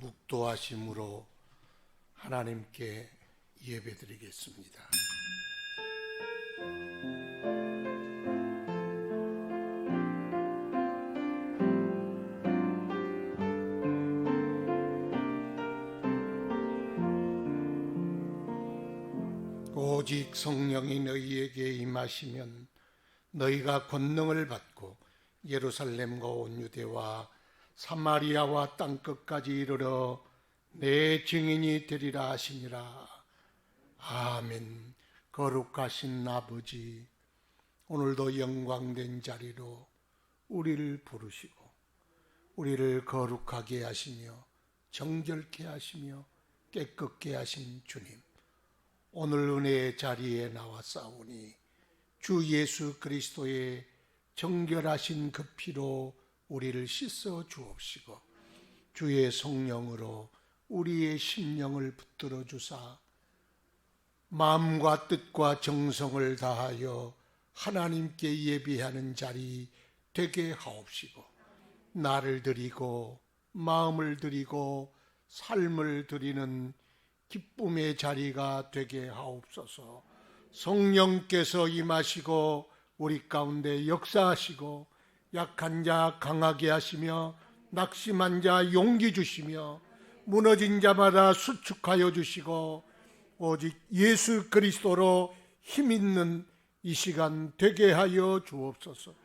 묵도하심으로 하나님께 예배드리겠습니다. 오직 성령이 너희에게 임하시면 너희가 권능을 받고 예루살렘과 온 유대와 사마리아와 땅끝까지 이르러 내 증인이 되리라 하시니라. 아멘. 거룩하신 아버지, 오늘도 영광된 자리로 우리를 부르시고 우리를 거룩하게 하시며 정결케 하시며 깨끗게 하신 주님, 오늘 은혜의 자리에 나와 싸우니 주 예수 그리스도의 정결하신 그 피로 우리를 씻어 주옵시고 주의 성령으로 우리의 심령을 붙들어 주사 마음과 뜻과 정성을 다하여 하나님께 예배하는 자리 되게 하옵시고 나를 드리고 마음을 드리고 삶을 드리는 기쁨의 자리가 되게 하옵소서. 성령께서 임하시고 우리 가운데 역사하시고 약한 자 강하게 하시며 낙심한 자 용기 주시며 무너진 자마다 수축하여 주시고 오직 예수 그리스도로 힘있는 이 시간 되게 하여 주옵소서.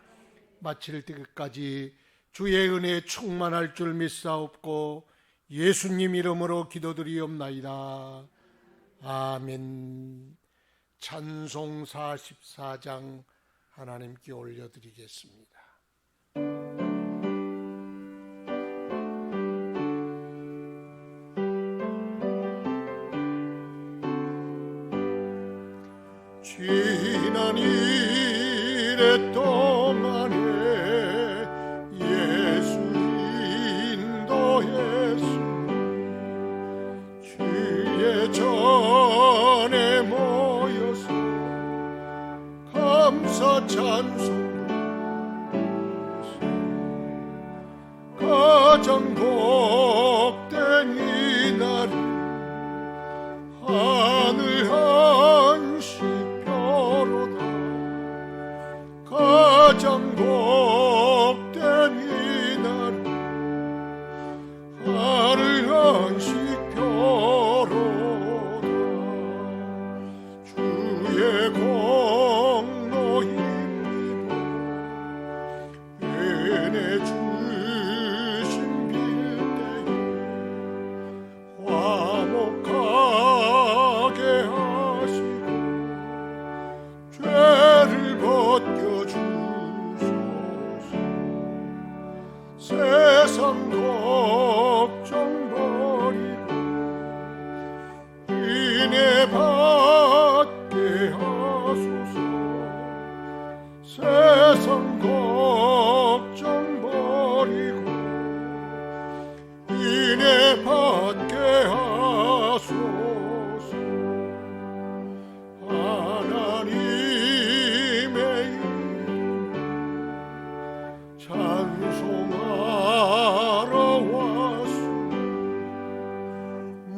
마칠 때까지 주의 은혜에 충만할 줄 믿사옵고 예수님 이름으로 기도드리옵나이다. 아멘. 찬송 44장 하나님께 올려드리겠습니다. 지난 이래 동안에 예수 인도해서 주의 전에 모여서 감사 찬송 가장 복된 이날을 하늘 한시 펴로다. 가장 복된 이날을 하늘 한시 펴로다. 주의 공로 힘입어 은혜 주신 빌대에 화목하게 하시고 죄를 벗겨주소서. 세상 걱정 버리고 은혜 받게 하소서. 세상 걱정 버리고 은혜 받게 하소서. 하나님의 이름 찬송하러 왔소.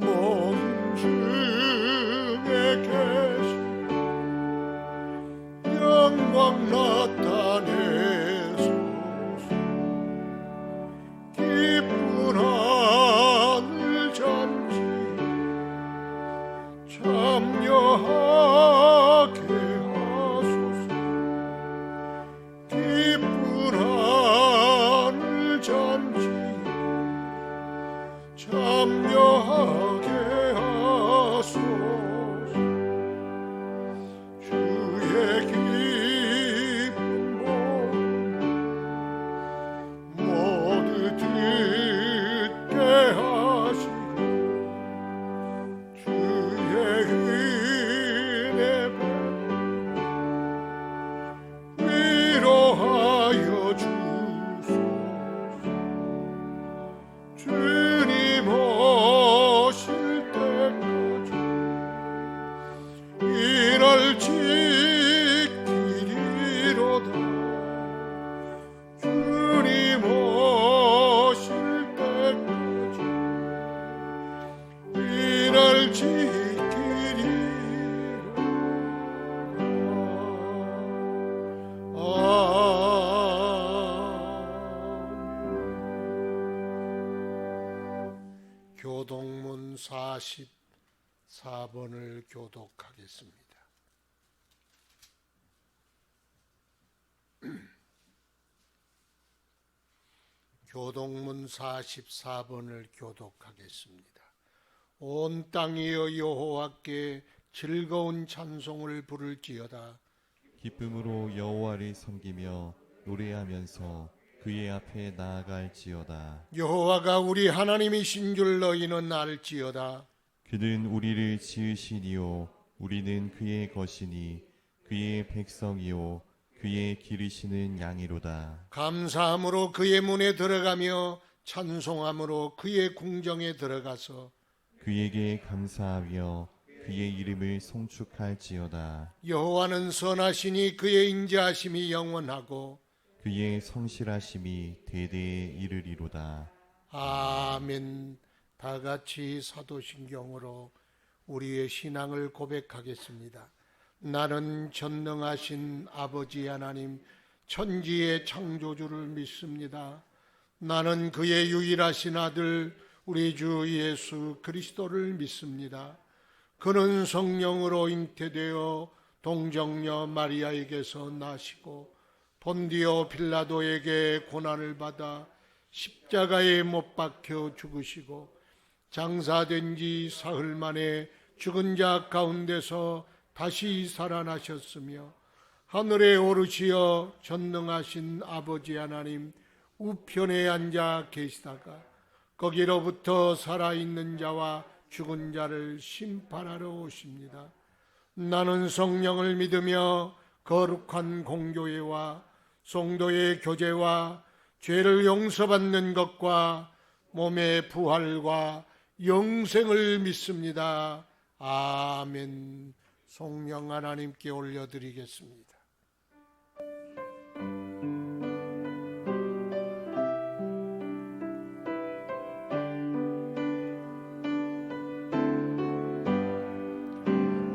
먼 중에 계시고 영광 나타내소서. 기쁜 하늘 잔치 참여하게 하소서. 기쁜 하늘 잔치 참여하게 하소서. 주의 기쁜 복 모두 듣게 하시고 주의 은혜 위로하여 주소서. 주님 오실 때까지 교동문 44번을 교독하겠습니다. 교동문 44번을 교독하겠습니다. 온 땅이여 여호와께 즐거운 찬송을 부를지어다. 기쁨으로 여호와를 섬기며 노래하면서 그의 앞에 나아갈지어다. 여호와가 우리 하나님이신 줄 너희는 알지어다. 그는 우리를 지으시니요 우리는 그의 것이니 그의 백성이요 그의 기르시는 양이로다. 감사함으로 그의 문에 들어가며 찬송함으로 그의 궁정에 들어가서 그에게 감사하며 그의 이름을 송축할지어다. 여호와는 선하시니 그의 인자하심이 영원하고 그의 성실하심이 대대에 이르리로다. 아멘. 다 같이 사도신경으로 우리의 신앙을 고백하겠습니다. 나는 전능하신 아버지 하나님 천지의 창조주를 믿습니다. 나는 그의 유일하신 아들 우리 주 예수 그리스도를 믿습니다. 그는 성령으로 잉태되어 동정녀 마리아에게서 나시고 본디오 빌라도에게 고난을 받아 십자가에 못 박혀 죽으시고 장사된 지 사흘 만에 죽은 자 가운데서 다시 살아나셨으며 하늘에 오르시어 전능하신 아버지 하나님 우편에 앉아 계시다가 거기로부터 살아있는 자와 죽은 자를 심판하러 오십니다. 나는 성령을 믿으며 거룩한 공교회와 성도의 교제와 죄를 용서받는 것과 몸의 부활과 영생을 믿습니다. 아멘. 성령 하나님께 올려드리겠습니다.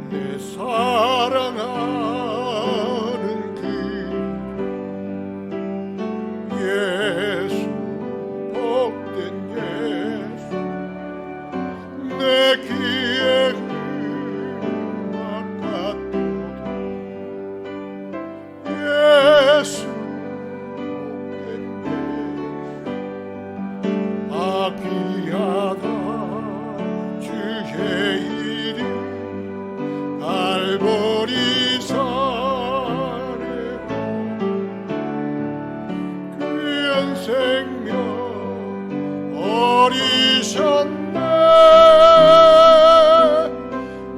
내 사랑하는 그 예수 복된 예수 내 귀에 예수 복된 예수 아 귀하다 주의 이름 갈보리 산에 귀한 생명 어리셨네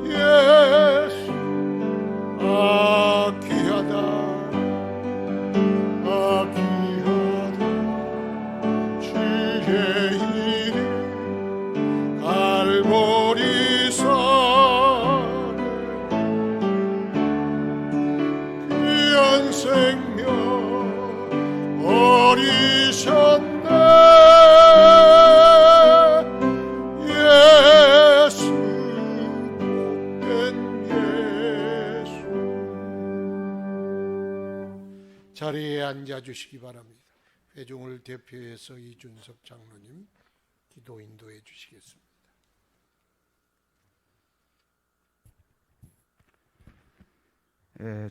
예수 아 귀하다 아 귀하다 주의 이름 갈보리 산에 귀한 생명 어리셨네 예수 복된 예수 자리에 앉아주시기 바랍니다. 회중을 대표해서 이준석 장로님 기도 인도해 주시겠습니다.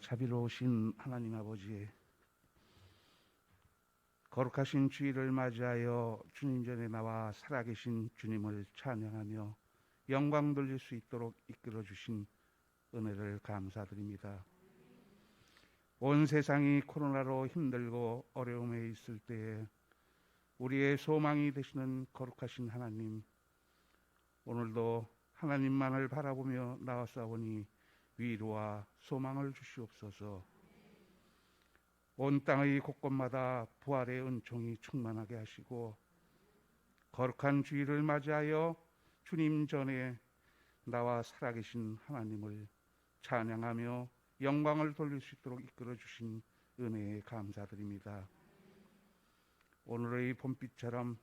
자비로우신 하나님 아버지, 거룩하신 주일을 맞이하여 주님 전에 나와 살아계신 주님을 찬양하며 영광 돌릴 수 있도록 이끌어 주신 은혜를 감사드립니다. 온 세상이 코로나로 힘들고 어려움에 있을 때에 우리의 소망이 되시는 거룩하신 하나님, 오늘도 하나님만을 바라보며 나왔사오니 위로와 소망을 주시옵소서. 온 땅의 곳곳마다 부활의 은총이 충만하게 하시고 거룩한 주일을 맞이하여 주님 전에 나와 살아계신 하나님을 찬양하며 영광을 돌릴 수 있도록 이끌어 주신 은혜에 감사드립니다. 오늘의 봄빛처럼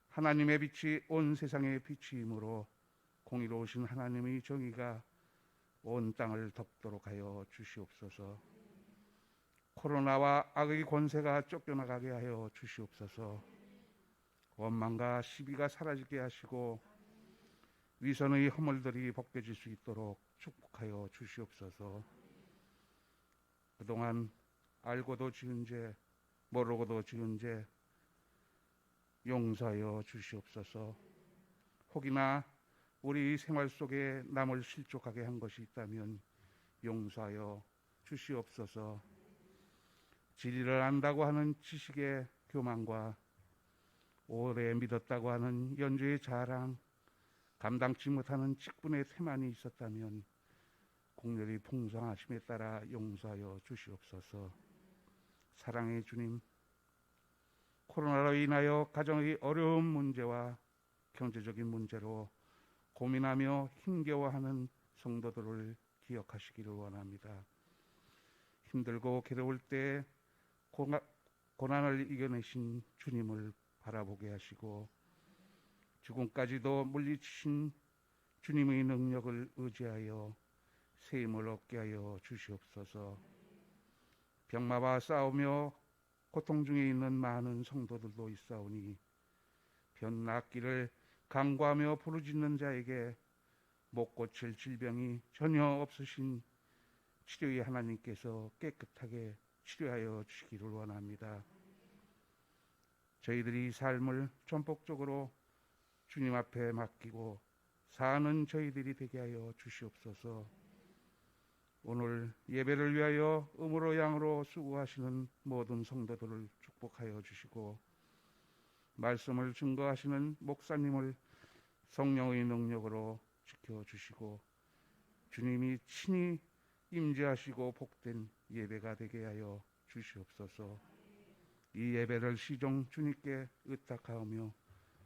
하나님의 빛이 온 세상의 빛이므로 공의로우신 하나님의 정의가 온 땅을 덮도록 하여 주시옵소서. 코로나와 악의 권세가 쫓겨나가게 하여 주시옵소서. 원망과 시비가 사라지게 하시고 위선의 허물들이 벗겨질 수 있도록 축복하여 주시옵소서. 그동안 알고도 지은 죄, 모르고도 지은 죄 용서하여 주시옵소서. 혹이나 우리 생활 속에 남을 실족하게 한 것이 있다면 용서하여 주시옵소서. 진리를 안다고 하는 지식의 교만과 오래 믿었다고 하는 연주의 자랑, 감당치 못하는 직분의 태만이 있었다면 공렬히 풍성하심에 따라 용서하여 주시옵소서. 사랑의 주님, 코로나로 인하여 가정의 어려운 문제와 경제적인 문제로 고민하며 힘겨워하는 성도들을 기억하시기를 원합니다. 힘들고 괴로울 때 고난을 이겨내신 주님을 바라보게 하시고 죽음까지도 물리치신 주님의 능력을 의지하여 새 힘을 얻게 하여 주시옵소서. 병마와 싸우며 고통 중에 있는 많은 성도들도 있사오니 병 낫기를 간구하며 부르짖는 자에게 못 고칠 질병이 전혀 없으신 치료의 하나님께서 깨끗하게 치료하여 주시기를 원합니다. 저희들이 삶을 전폭적으로 주님 앞에 맡기고 사는 저희들이 되게 하여 주시옵소서. 오늘 예배를 위하여 음으로 양으로 수고하시는 모든 성도들을 축복하여 주시고 말씀을 증거하시는 목사님을 성령의 능력으로 지켜주시고 주님이 친히 임재하시고 복된 예배가 되게 하여 주시옵소서. 이 예배를 시종 주님께 의탁하오며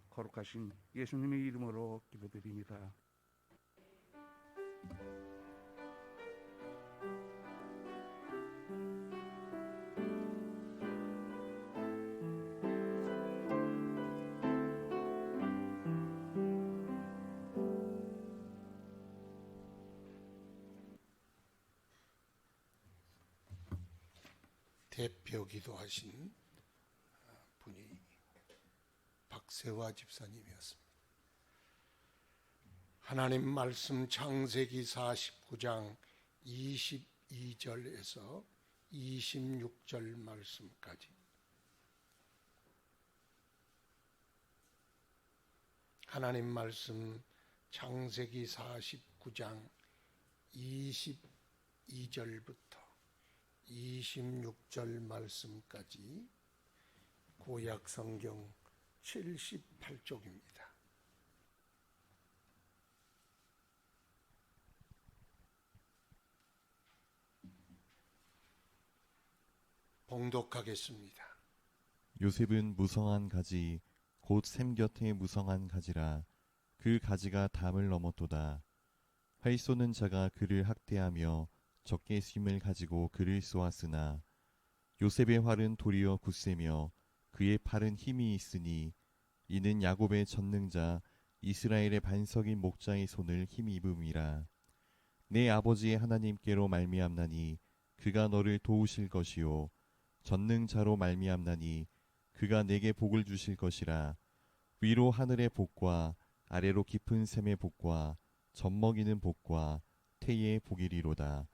거룩하신 예수님의 이름으로 기도드립니다. 대표 기도하신 분이 박세화 집사님이었습니다. 하나님 말씀 창세기 49장 22절에서 26절 말씀까지 하나님 말씀 창세기 49장 22절부터 26절 말씀까지 구약 성경 78쪽입니다. 봉독하겠습니다. 요셉은 무성한 가지 곧 샘 곁에 무성한 가지라. 그 가지가 담을 넘었도다. 활 쏘는 자가 그를 학대하며 적게 쉼을 가지고 그를 쏘았으나 요셉의 활은 도리어 굳세며 그의 팔은 힘이 있으니 이는 야곱의 전능자 이스라엘의 반석인 목자의 손을 힘입음이라. 내 아버지의 하나님께로 말미암나니 그가 너를 도우실 것이요 전능자로 말미암나니 그가 내게 복을 주실 것이라. 위로 하늘의 복과 아래로 깊은 샘의 복과 젖먹이는 복과 태의 복이리로다.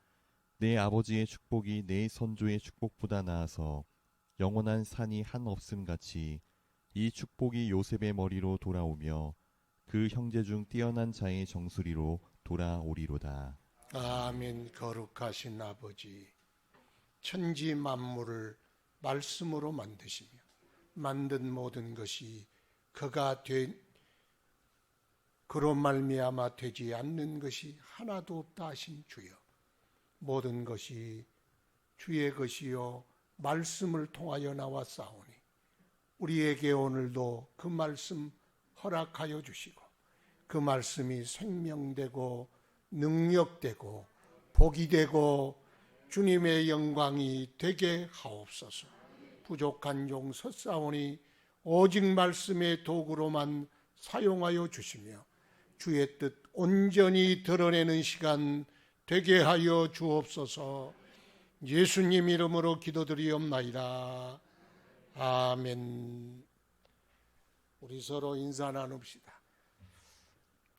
내 아버지의 축복이 내 선조의 축복보다 나아서 영원한 산이 한 없음같이 이 축복이 요셉의 머리로 돌아오며 그 형제 중 뛰어난 자의 정수리로 돌아오리로다. 아멘. 거룩하신 아버지, 천지 만물을 말씀으로 만드시며 만든 모든 것이 그로 말미암아 되지 않는 것이 하나도 없다 하신 주여, 모든 것이 주의 것이요 말씀을 통하여 나왔사오니 우리에게 오늘도 그 말씀 허락하여 주시고 그 말씀이 생명되고 능력되고 복이 되고 주님의 영광이 되게 하옵소서. 부족한 종 섰사오니 오직 말씀의 도구로만 사용하여 주시며 주의 뜻 온전히 드러내는 시간 되게 하여 주옵소서. 예수님 이름으로 기도드리옵나이다. 아멘. 우리 서로 인사 나눕시다.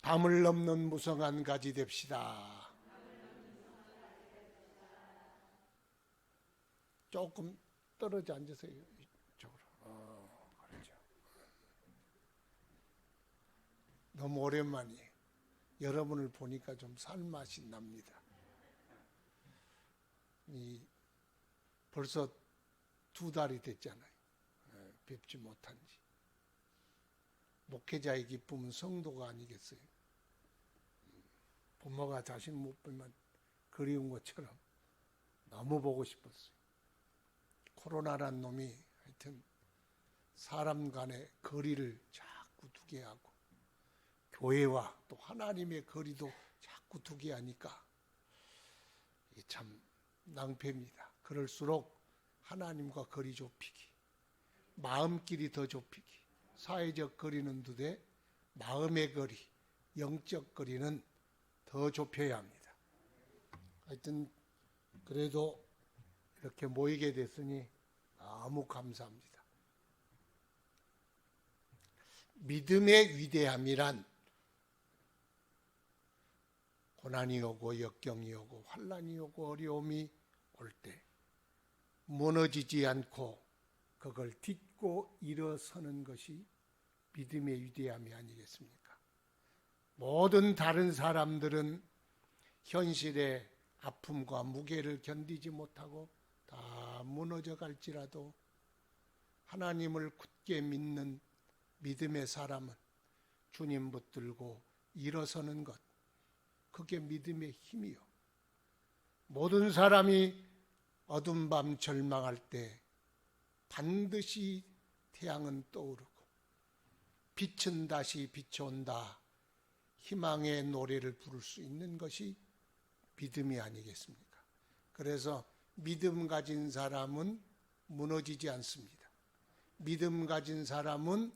담을 넘는 무성한 가지 됩시다. 조금 떨어져 앉으세요. 이쪽으로. 그렇죠. 너무 오랜만이에요. 여러분을 보니까 좀 살맛이 납니다. 벌써 2달이 됐잖아요. 뵙지 못한 지. 목회자의 기쁨은 성도가 아니겠어요? 부모가 자신 못 보면 그리운 것처럼 너무 보고 싶었어요. 코로나란 놈이 하여튼 사람 간의 거리를 자꾸 두게 하고 교회와 또 하나님의 거리도 자꾸 두게 하니까 이게 참 낭패입니다. 그럴수록 하나님과 거리 좁히기, 마음길이 더 좁히기, 사회적 거리는 두되 마음의 거리, 영적 거리는 더 좁혀야 합니다. 하여튼 그래도 이렇게 모이게 됐으니 너무 감사합니다. 믿음의 위대함이란 고난이 오고 역경이 오고 환난이 오고 어려움이 올 때 무너지지 않고 그걸 딛고 일어서는 것이 믿음의 위대함이 아니겠습니까? 모든 다른 사람들은 현실의 아픔과 무게를 견디지 못하고 다 무너져 갈지라도 하나님을 굳게 믿는 믿음의 사람은 주님 붙들고 일어서는 것, 그게 믿음의 힘이요. 모든 사람이 어두운 밤 절망할 때 반드시 태양은 떠오르고 빛은 다시 비춰온다. 희망의 노래를 부를 수 있는 것이 믿음이 아니겠습니까? 그래서 믿음 가진 사람은 무너지지 않습니다. 믿음 가진 사람은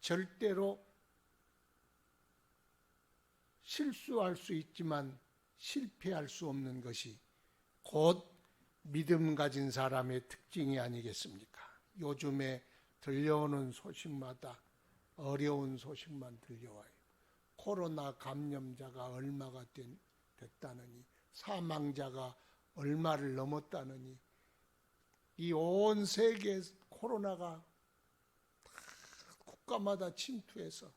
절대로 실수할 수 있지만 실패할 수 없는 것이 곧 믿음 가진 사람의 특징이 아니겠습니까? 요즘에 들려오는 소식마다 어려운 소식만 들려와요. 코로나 감염자가 얼마가 됐다느니, 사망자가 얼마를 넘었다느니, 이 온 세계 코로나가 다 국가마다 침투해서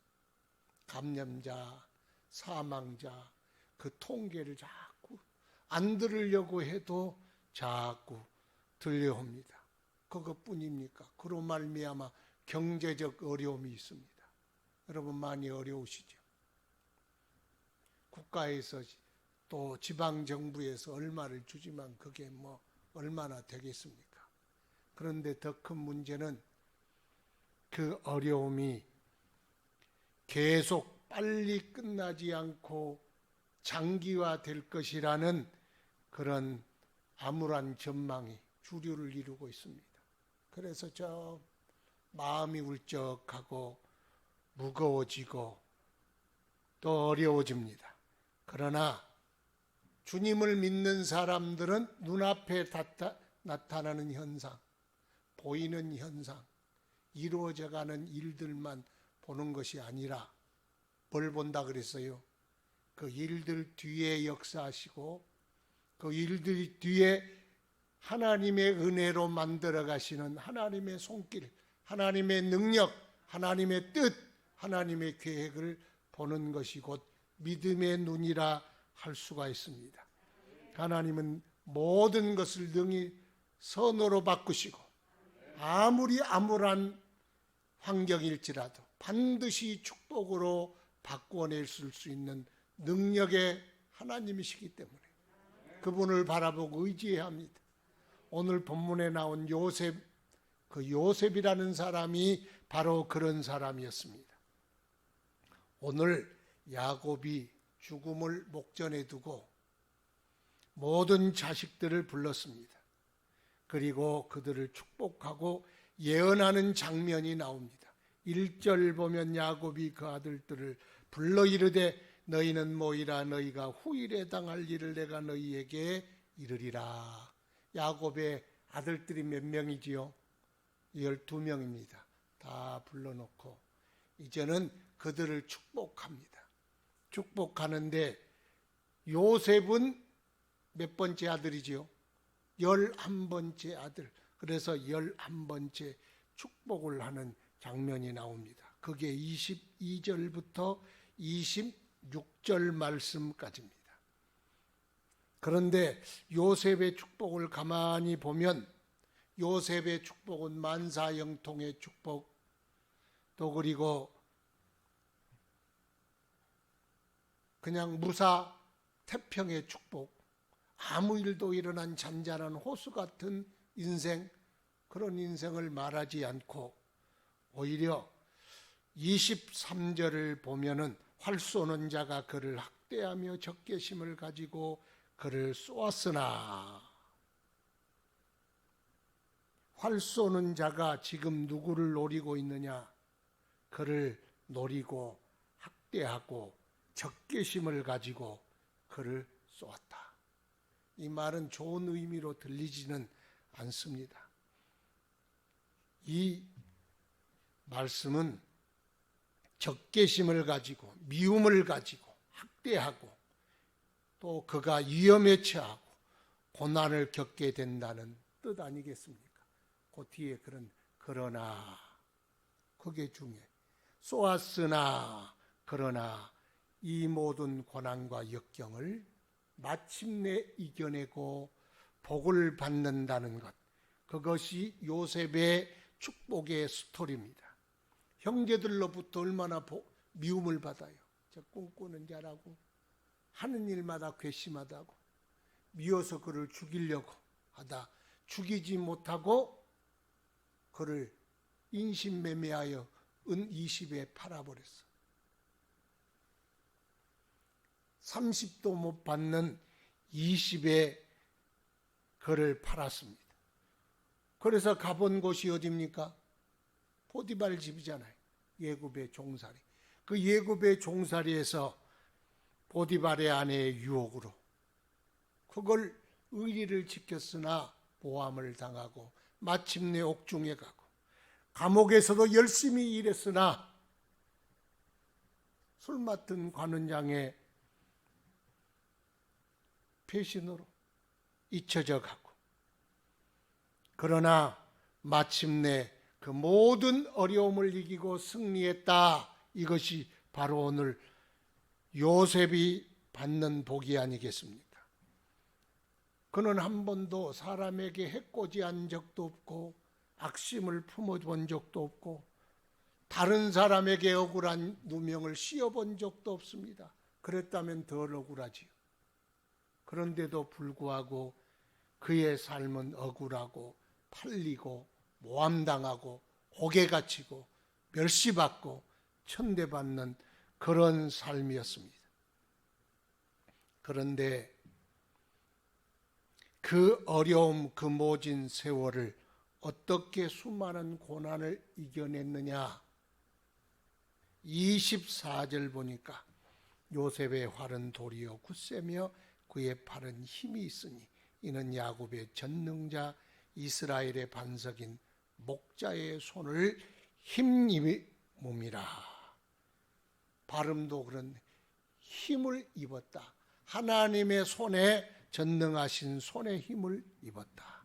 감염자, 사망자 그 통계를 자꾸 안 들으려고 해도 자꾸 들려옵니다. 그것뿐입니까? 그로 말미암아 경제적 어려움이 있습니다. 여러분 많이 어려우시죠? 국가에서 또 지방정부에서 얼마를 주지만 그게 뭐 얼마나 되겠습니까? 그런데 더 큰 문제는 그 어려움이 계속 빨리 끝나지 않고 장기화될 것이라는 그런 암울한 전망이 주류를 이루고 있습니다. 그래서 저 마음이 울적하고 무거워지고 또 어려워집니다. 그러나 주님을 믿는 사람들은 눈앞에 나타나는 현상, 보이는 현상, 이루어져가는 일들만 보는 것이 아니라 뭘 본다 그랬어요? 그 일들 뒤에 역사하시고 그 일들 뒤에 하나님의 은혜로 만들어 가시는 하나님의 손길, 하나님의 능력, 하나님의 뜻, 하나님의 계획을 보는 것이 곧 믿음의 눈이라 할 수가 있습니다. 하나님은 모든 것을 능히 선으로 바꾸시고 아무리 암울한 환경일지라도 반드시 축복으로 바꾸어낼 수 있는 능력의 하나님이시기 때문에 그분을 바라보고 의지해야 합니다. 오늘 본문에 나온 요셉, 그 요셉이라는 사람이 바로 그런 사람이었습니다. 오늘 야곱이 죽음을 목전에 두고 모든 자식들을 불렀습니다. 그리고 그들을 축복하고 예언하는 장면이 나옵니다. 1절 보면 야곱이 그 아들들을 불러 이르되 너희는 모이라. 너희가 후일에 당할 일을 내가 너희에게 이르리라. 야곱의 아들들이 몇 명이지요? 12명입니다. 다 불러놓고 이제는 그들을 축복합니다. 축복하는데 요셉은 몇 번째 아들이지요? 11번째 아들. 그래서 11번째 축복을 하는 장면이 나옵니다. 그게 22절부터 26절 말씀까지입니다. 그런데 요셉의 축복을 가만히 보면 요셉의 축복은 만사형통의 축복, 또 그리고 그냥 무사태평의 축복, 아무 일도 일어난 잔잔한 호수 같은 인생, 그런 인생을 말하지 않고 오히려 23절을 보면은 활 쏘는 자가 그를 학대하며 적개심을 가지고 그를 쏘았으나, 활 쏘는 자가 지금 누구를 노리고 있느냐? 그를 노리고 학대하고 적개심을 가지고 그를 쏘았다. 이 말은 좋은 의미로 들리지는 않습니다. 이 말씀은 적개심을 가지고 미움을 가지고 학대하고 또 그가 위험에 처하고 고난을 겪게 된다는 뜻 아니겠습니까? 그 뒤에 그러나 그게 중요해. 쏘았으나 그러나 이 모든 고난과 역경을 마침내 이겨내고 복을 받는다는 것, 그것이 요셉의 축복의 스토리입니다. 형제들로부터 얼마나 미움을 받아요. 저 꿈꾸는 자라고, 하는 일마다 괘씸하다고, 미워서 그를 죽이려고 하다 죽이지 못하고 그를 인신매매하여 은 20에 팔아버렸어. 30도 못 받는 20에 그를 팔았습니다. 그래서 가본 곳이 어디입니까? 보디발 집이잖아요. 예굽의 종살이. 그 예굽의 종살이에서 보디발의 아내의 유혹으로 그걸 의리를 지켰으나 모함을 당하고 마침내 옥중에 가고, 감옥에서도 열심히 일했으나 술 맡은 관원장의 배신으로 잊혀져 가고, 그러나 마침내 그 모든 어려움을 이기고 승리했다. 이것이 바로 오늘 요셉이 받는 복이 아니겠습니까? 그는 한 번도 사람에게 해코지한 적도 없고 악심을 품어본 적도 없고 다른 사람에게 억울한 누명을 씌워본 적도 없습니다. 그랬다면 덜 억울하지요. 그런데도 불구하고 그의 삶은 억울하고 팔리고 모함당하고 옥에 갇히고 멸시받고 천대받는 그런 삶이었습니다. 그런데 그 어려움, 그 모진 세월을 어떻게 수많은 고난을 이겨냈느냐? 24절 보니까 요셉의 활은 도리어 굳세며 그의 팔은 힘이 있으니 이는 야곱의 전능자 이스라엘의 반석인 목자의 손을 힘입음이라. 발음도 그런 힘을 입었다. 하나님의 손에, 전능하신 손에 힘을 입었다.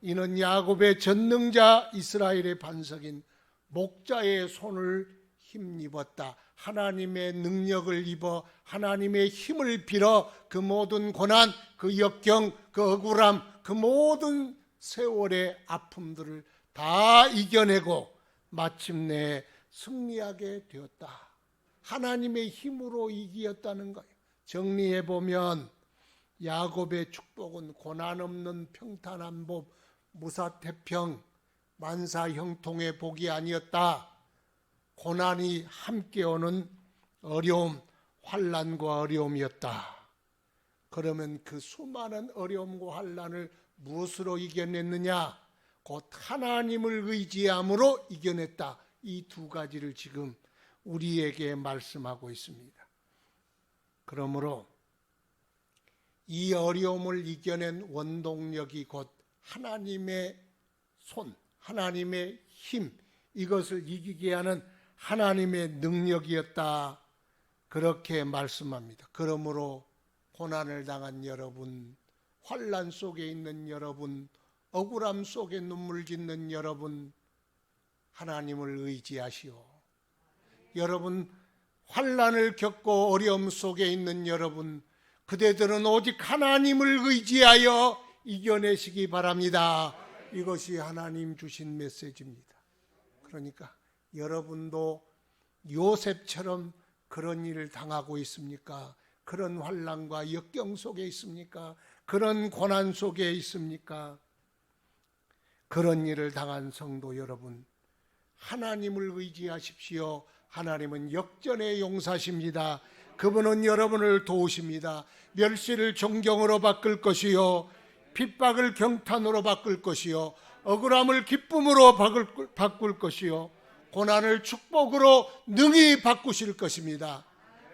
이는 야곱의 전능자 이스라엘의 반석인 목자의 손을 힘입었다. 하나님의 능력을 입어 하나님의 힘을 빌어 그 모든 고난, 그 역경, 그 억울함, 그 모든 세월의 아픔들을 다 이겨내고 마침내 승리하게 되었다. 하나님의 힘으로 이기었다는 거예요. 정리해보면 야곱의 축복은 고난 없는 평탄한 복, 무사태평, 만사형통의 복이 아니었다. 고난이 함께 오는 어려움, 환난과 어려움이었다. 그러면 그 수많은 어려움과 환난을 무엇으로 이겨냈느냐? 곧 하나님을 의지함으로 이겨냈다. 이 두 가지를 지금 우리에게 말씀하고 있습니다. 그러므로 이 어려움을 이겨낸 원동력이 곧 하나님의 손, 하나님의 힘, 이것을 이기게 하는 하나님의 능력이었다. 그렇게 말씀합니다. 그러므로 고난을 당한 여러분, 환난 속에 있는 여러분, 억울함 속에 눈물 짓는 여러분, 하나님을 의지하시오. 여러분, 환난을 겪고 어려움 속에 있는 여러분, 그대들은 오직 하나님을 의지하여 이겨내시기 바랍니다. 이것이 하나님 주신 메시지입니다. 그러니까 여러분도 요셉처럼 그런 일을 당하고 있습니까? 그런 환난과 역경 속에 있습니까? 그런 고난 속에 있습니까? 그런 일을 당한 성도 여러분, 하나님을 의지하십시오. 하나님은 역전의 용사십니다. 그분은 여러분을 도우십니다. 멸시를 존경으로 바꿀 것이요, 핍박을 경탄으로 바꿀 것이요, 억울함을 기쁨으로 바꿀 것이요, 고난을 축복으로 능히 바꾸실 것입니다.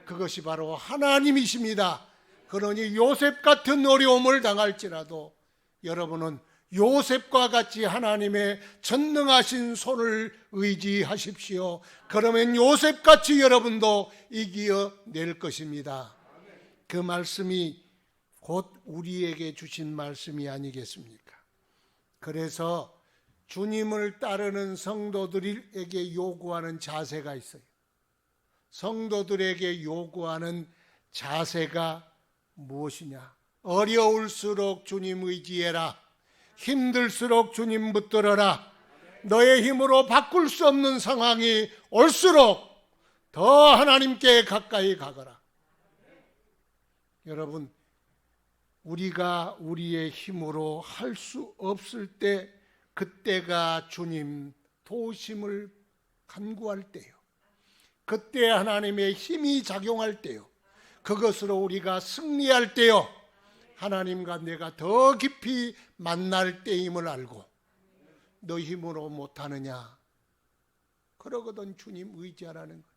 그것이 바로 하나님이십니다. 그러니 요셉 같은 어려움을 당할지라도 여러분은 요셉과 같이 하나님의 전능하신 손을 의지하십시오. 그러면 요셉같이 여러분도 이겨낼 것입니다. 그 말씀이 곧 우리에게 주신 말씀이 아니겠습니까? 그래서 주님을 따르는 성도들에게 요구하는 자세가 있어요. 성도들에게 요구하는 자세가 무엇이냐? 어려울수록 주님 의지해라. 힘들수록 주님 붙들어라. 너의 힘으로 바꿀 수 없는 상황이 올수록 더 하나님께 가까이 가거라. 여러분, 우리가 우리의 힘으로 할 수 없을 때, 그때가 주님 도우심을 간구할 때요. 그때 하나님의 힘이 작용할 때요. 그것으로 우리가 승리할 때요. 하나님과 내가 더 깊이 만날 때임을 알고, 너 힘으로 못하느냐? 그러거든 주님 의지하라는 것.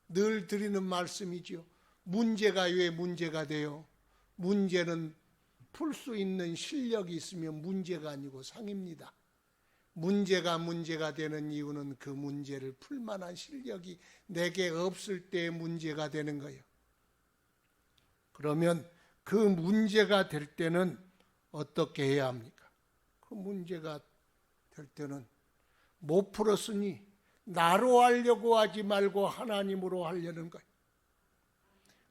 늘 드리는 말씀이지요. 문제가 왜 문제가 돼요? 문제는 풀 수 있는 실력이 있으면 문제가 아니고 상입니다. 문제가 되는 이유는 그 문제를 풀 만한 실력이 내게 없을 때 문제가 되는 거예요. 그러면 그 문제가 될 때는 어떻게 해야 합니까? 그 문제가 될 때는 못 풀었으니 나로 하려고 하지 말고 하나님으로 하려는 거예요.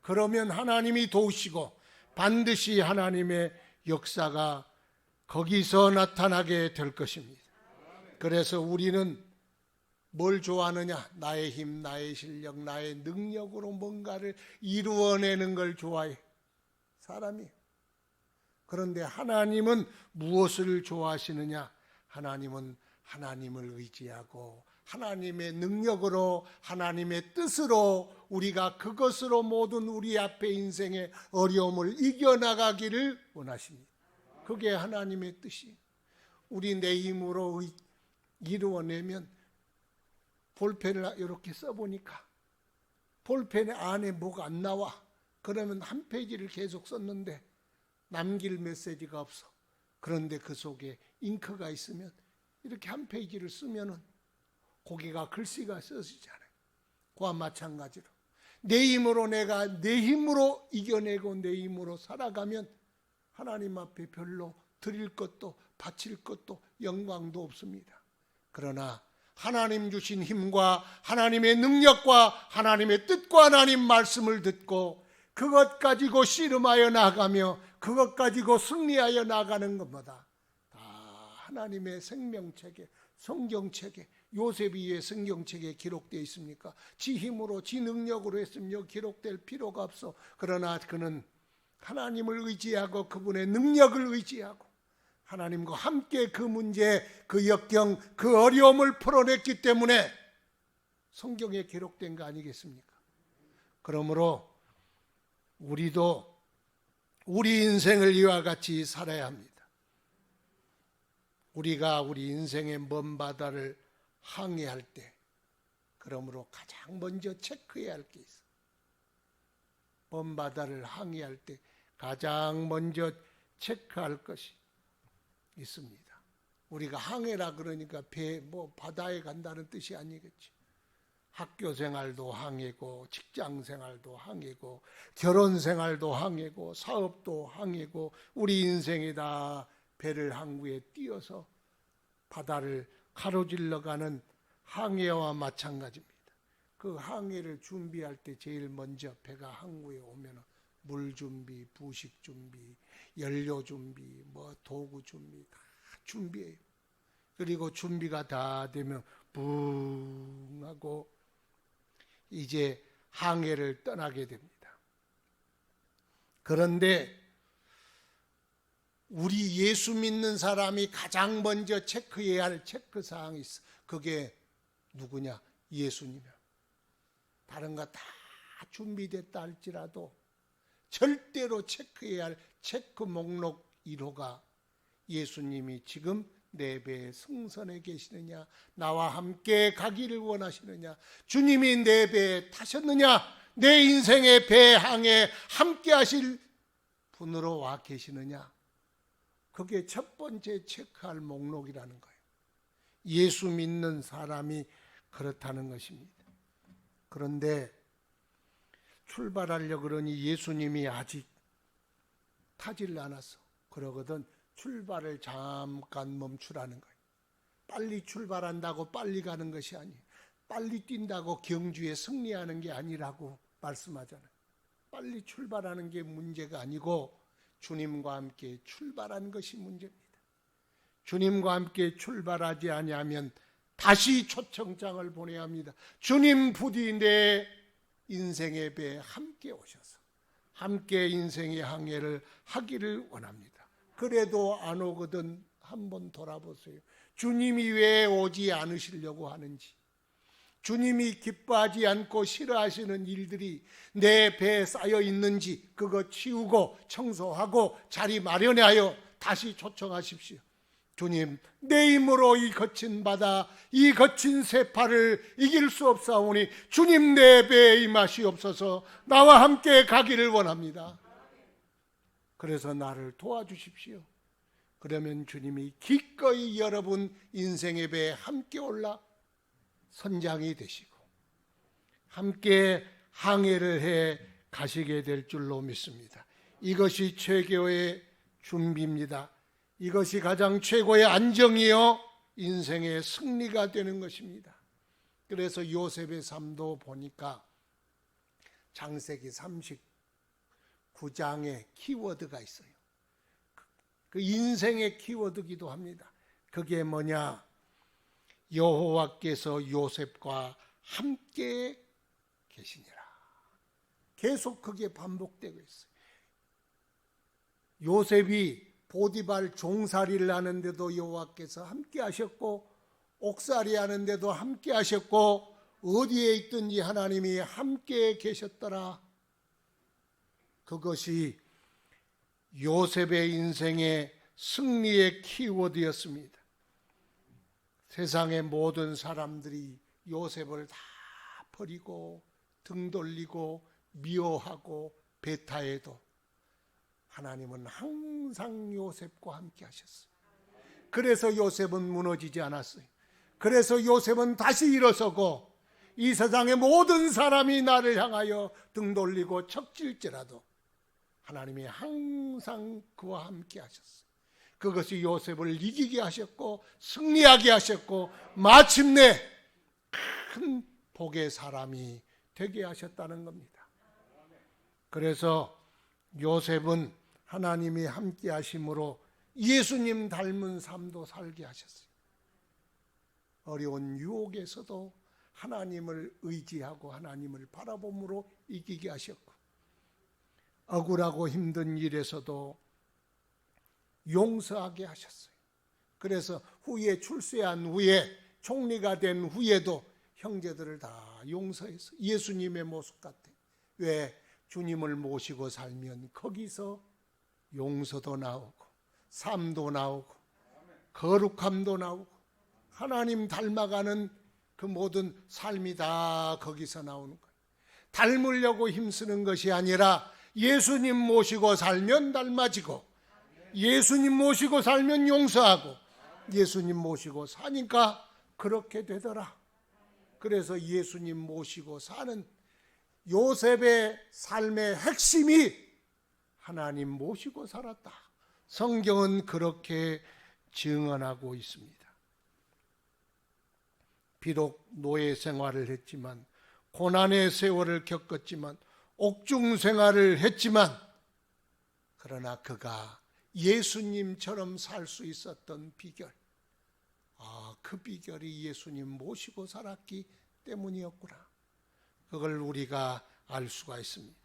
그러면 하나님이 도우시고 반드시 하나님의 역사가 거기서 나타나게 될 것입니다. 그래서 우리는 뭘 좋아하느냐? 나의 힘, 나의 실력, 나의 능력으로 뭔가를 이루어내는 걸 좋아해, 사람이. 그런데 하나님은 무엇을 좋아하시느냐? 하나님은 하나님을 의지하고 하나님의 능력으로, 하나님의 뜻으로 우리가 그것으로 모든 우리 앞에 인생의 어려움을 이겨나가기를 원하십니다. 그게 하나님의 뜻이. 우리 내 힘으로 이루어내면, 볼펜을 이렇게 써보니까 볼펜 안에 뭐가 안 나와. 그러면 한 페이지를 계속 썼는데 남길 메시지가 없어. 그런데 그 속에 잉크가 있으면 이렇게 한 페이지를 쓰면은 거기가 글씨가 써지잖아요. 그와 마찬가지로 내 힘으로, 내가 내 힘으로 이겨내고 내 힘으로 살아가면 하나님 앞에 별로 드릴 것도 바칠 것도 영광도 없습니다. 그러나 하나님 주신 힘과 하나님의 능력과 하나님의 뜻과 하나님 말씀을 듣고 그것 가지고 씨름하여 나가며 그것 가지고 승리하여 나가는 것마다 다 하나님의 생명책에, 성경책에, 요셉이 왜 성경책에 기록되어 있습니까? 지 힘으로, 지 능력으로 했으면 기록될 필요가 없어. 그러나 그는 하나님을 의지하고 그분의 능력을 의지하고 하나님과 함께 그 문제, 그 역경, 그 어려움을 풀어냈기 때문에 성경에 기록된 거 아니겠습니까? 그러므로 우리도 우리 인생을 이와 같이 살아야 합니다. 우리가 우리 인생의 먼 바다를 항해할 때, 그러므로 가장 먼저 체크해야 할 게 있어. 먼 바다를 항해할 때 가장 먼저 체크할 것이 있습니다. 우리가 항해라 그러니까 배, 바다에 간다는 뜻이 아니겠지. 학교 생활도 항해고, 직장 생활도 항해고, 결혼 생활도 항해고, 사업도 항해고, 우리 인생이 다 배를 항구에 띄어서 바다를 가로질러 가는 항해와 마찬가지입니다. 그 항해를 준비할 때 제일 먼저 배가 항구에 오면 물 준비, 부식 준비, 연료 준비, 도구 준비 다 준비해요. 그리고 준비가 다 되면 붕 하고 이제 항해를 떠나게 됩니다. 그런데 우리 예수 믿는 사람이 가장 먼저 체크해야 할 체크사항이 있어. 그게 누구냐? 예수님이야. 다른 거 다 준비됐다 할지라도 절대로 체크해야 할 체크 목록 1호가 예수님이 지금 내 배에 승선해 계시느냐, 나와 함께 가기를 원하시느냐, 주님이 내 배에 타셨느냐, 내 인생의 배항에 함께 하실 분으로 와 계시느냐. 그게 첫 번째 체크할 목록이라는 거예요. 예수 믿는 사람이 그렇다는 것입니다. 그런데 출발하려고 그러니 예수님이 아직 타질 않았어. 그러거든 출발을 잠깐 멈추라는 거예요. 빨리 출발한다고 빨리 가는 것이 아니에요. 빨리 뛴다고 경주에 승리하는 게 아니라고 말씀하잖아요. 빨리 출발하는 게 문제가 아니고 주님과 함께 출발한 것이 문제입니다. 주님과 함께 출발하지 아니하면 다시 초청장을 보내야 합니다. 주님 부디 내 인생의 배에 함께 오셔서 함께 인생의 항해를 하기를 원합니다. 그래도 안 오거든 한번 돌아보세요. 주님이 왜 오지 않으시려고 하는지, 주님이 기뻐하지 않고 싫어하시는 일들이 내 배에 쌓여 있는지 그거 치우고 청소하고 자리 마련하여 다시 초청하십시오. 주님, 내 힘으로 이 거친 바다, 이 거친 세파를 이길 수 없사오니 주님 내 배에 임하시옵소서. 나와 함께 가기를 원합니다. 그래서 나를 도와주십시오. 그러면 주님이 기꺼이 여러분 인생의 배에 함께 올라 선장이 되시고 함께 항해를 해 가시게 될 줄로 믿습니다. 이것이 최고의 준비입니다. 이것이 가장 최고의 안정이요 인생의 승리가 되는 것입니다. 그래서 요셉의 삶도 보니까 창세기 39장에 키워드가 있어요. 그 인생의 키워드기도 합니다. 그게 뭐냐? 여호와께서 요셉과 함께 계시니라. 계속 그게 반복되고 있어요. 요셉이 보디발 종살이를 하는데도 여호와께서 함께 하셨고, 옥살이 하는데도 함께 하셨고, 어디에 있든지 하나님이 함께 계셨더라. 그것이 요셉의 인생의 승리의 키워드였습니다. 세상의 모든 사람들이 요셉을 다 버리고 등 돌리고 미워하고 배타해도 하나님은 항상 요셉과 함께 하셨어요. 그래서 요셉은 무너지지 않았어요. 그래서 요셉은 다시 일어서고 이 세상의 모든 사람이 나를 향하여 등 돌리고 척질지라도 하나님이 항상 그와 함께 하셨어요. 그것이 요셉을 이기게 하셨고 승리하게 하셨고 마침내 큰 복의 사람이 되게 하셨다는 겁니다. 그래서 요셉은 하나님이 함께 하심으로 예수님 닮은 삶도 살게 하셨어요. 어려운 유혹에서도 하나님을 의지하고 하나님을 바라봄으로 이기게 하셨고, 억울하고 힘든 일에서도 용서하게 하셨어요. 그래서 후에 출세한 후에 총리가 된 후에도 형제들을 다 용서해서 예수님의 모습 같아요. 왜? 주님을 모시고 살면 거기서 용서도 나오고 삶도 나오고 거룩함도 나오고 하나님 닮아가는 그 모든 삶이 다 거기서 나오는 거예요. 닮으려고 힘쓰는 것이 아니라 예수님 모시고 살면 닮아지고 예수님 모시고 살면 용서하고 예수님 모시고 사니까 그렇게 되더라. 그래서 예수님 모시고 사는 요셉의 삶의 핵심이 하나님 모시고 살았다. 성경은 그렇게 증언하고 있습니다. 비록 노예 생활을 했지만, 고난의 세월을 겪었지만, 옥중 생활을 했지만, 그러나 그가 예수님처럼 살 수 있었던 비결, 그 비결이 예수님 모시고 살았기 때문이었구나. 그걸 우리가 알 수가 있습니다.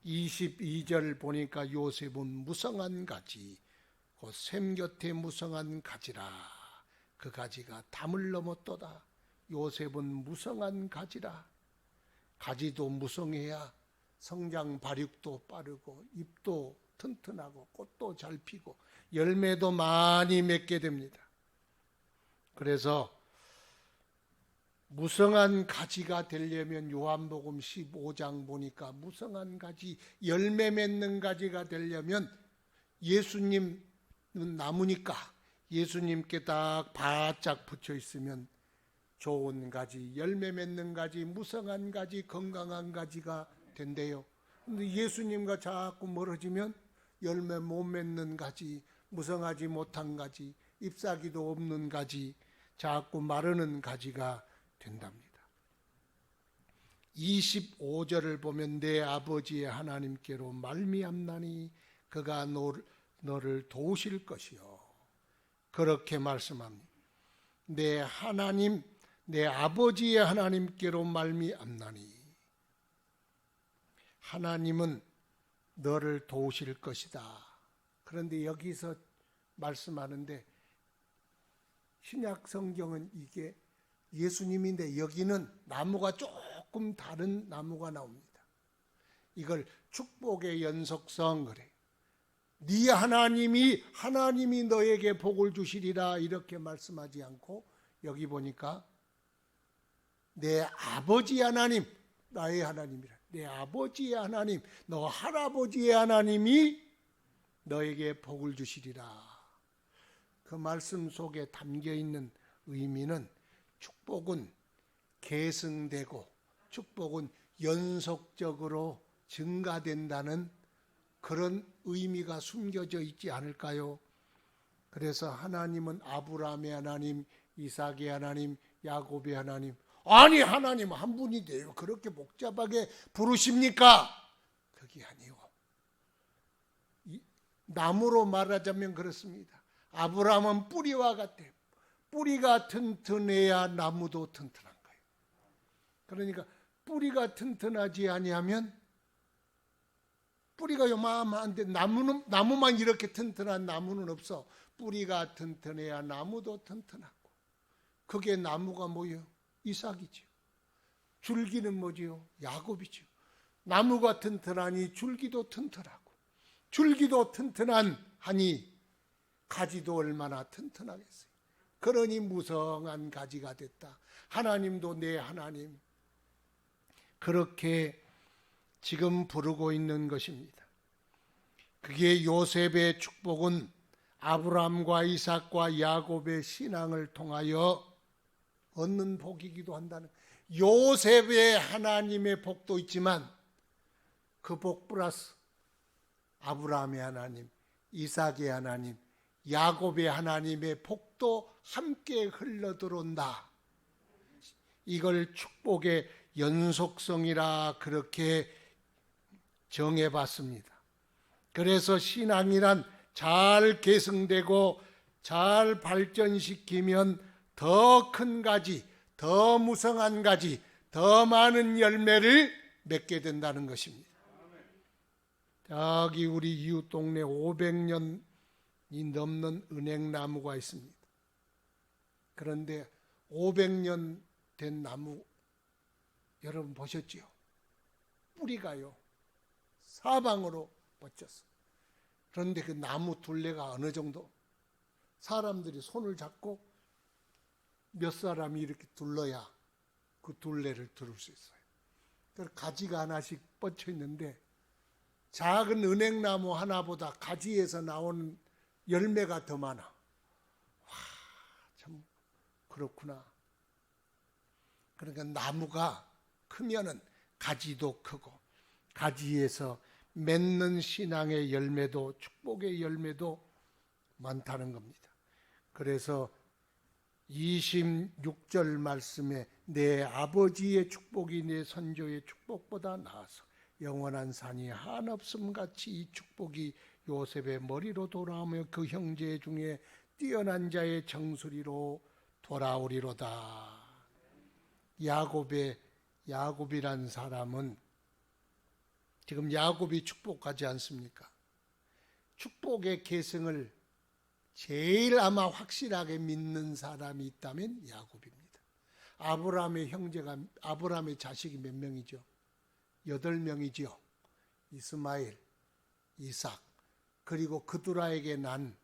22절 보니까 요셉은 무성한 가지, 곧 샘 곁에 무성한 가지라. 그 가지가 담을 넘었도다. 요셉은 무성한 가지라. 가지도 무성해야 성장 발육도 빠르고 잎도 튼튼하고 꽃도 잘 피고 열매도 많이 맺게 됩니다. 그래서 무성한 가지가 되려면 요한복음 15장 보니까 무성한 가지, 열매 맺는 가지가 되려면 예수님은 나무니까 예수님께 딱 바짝 붙여 있으면 좋은 가지, 열매 맺는 가지, 무성한 가지, 건강한 가지가 된대요. 근데 예수님과 자꾸 멀어지면 열매 못 맺는 가지, 무성하지 못한 가지, 잎사귀도 없는 가지, 자꾸 마르는 가지가 된답니다. 25절을 보면 내 아버지의 하나님께로 말미암나니 그가 너를 도우실 것이요. 그렇게 말씀합니다. 내 하나님, 내 아버지의 하나님께로 말미암나니 하나님은 너를 도우실 것이다. 그런데 여기서 말씀하는데 신약 성경은 이게 예수님인데 여기는 나무가 조금 다른 나무가 나옵니다. 이걸 축복의 연속성 그래. 네 하나님이 너에게 복을 주시리라 이렇게 말씀하지 않고 여기 보니까 내 아버지 하나님, 나의 하나님이라. 내 아버지의 하나님, 너 할아버지의 하나님이 너에게 복을 주시리라. 그 말씀 속에 담겨 있는 의미는 축복은 계승되고 축복은 연속적으로 증가된다는 그런 의미가 숨겨져 있지 않을까요? 그래서 하나님은 아브라함의 하나님, 이삭의 하나님, 야곱의 하나님, 아니 하나님 한 분인데요 그렇게 복잡하게 부르십니까? 그게 아니요. 나무로 말하자면 그렇습니다. 아브라함은 뿌리와 같아. 뿌리가 튼튼해야 나무도 튼튼한 거예요. 그러니까 뿌리가 튼튼하지 아니하면 뿌리가 요만한데 나무만 이렇게 튼튼한 나무는 없어. 뿌리가 튼튼해야 나무도 튼튼하고. 그게 나무가 뭐예요? 이삭이죠. 줄기는 뭐지요? 야곱이죠. 나무가 튼튼하니 줄기도 튼튼하고 줄기도 튼튼하니 가지도 얼마나 튼튼하겠어요. 그러니 무성한 가지가 됐다. 하나님도 내 하나님 그렇게 지금 부르고 있는 것입니다. 그게 요셉의 축복은 아브라함과 이삭과 야곱의 신앙을 통하여 얻는 복이기도 한다는, 요셉의 하나님의 복도 있지만 그 복 플러스 아브라함의 하나님, 이삭의 하나님, 야곱의 하나님의 복도 함께 흘러들어온다. 이걸 축복의 연속성이라 그렇게 정해봤습니다. 그래서 신앙이란 잘 계승되고 잘 발전시키면 더 큰 가지, 더 무성한 가지, 더 많은 열매를 맺게 된다는 것입니다. 저기 우리 이웃 동네 500년이 넘는 은행나무가 있습니다. 그런데 500년 된 나무 여러분 보셨지요? 뿌리가요 사방으로 뻗쳤어. 그런데 그 나무 둘레가 어느 정도? 사람들이 손을 잡고 몇 사람이 이렇게 둘러야 그 둘레를 들을 수 있어요. 그래서 가지가 하나씩 뻗쳐 있는데 작은 은행나무 하나보다 가지에서 나오는 열매가 더 많아. 와, 참 그렇구나. 그러니까 나무가 크면은 가지도 크고 가지에서 맺는 신앙의 열매도 축복의 열매도 많다는 겁니다. 그래서 26절 말씀에 내 아버지의 축복이 내 선조의 축복보다 나아서 영원한 산이 한없음 같이 이 축복이 요셉의 머리로 돌아오며 그 형제 중에 뛰어난 자의 정수리로 돌아오리로다. 야곱이란 사람은 지금 야곱이 축복하지 않습니까? 축복의 계승을 제일 아마 확실하게 믿는 사람이 있다면 야곱입니다. 아브라함의 자식이 몇 명이죠? 8명이죠. 이스마엘, 이삭, 그리고 그두라에게 난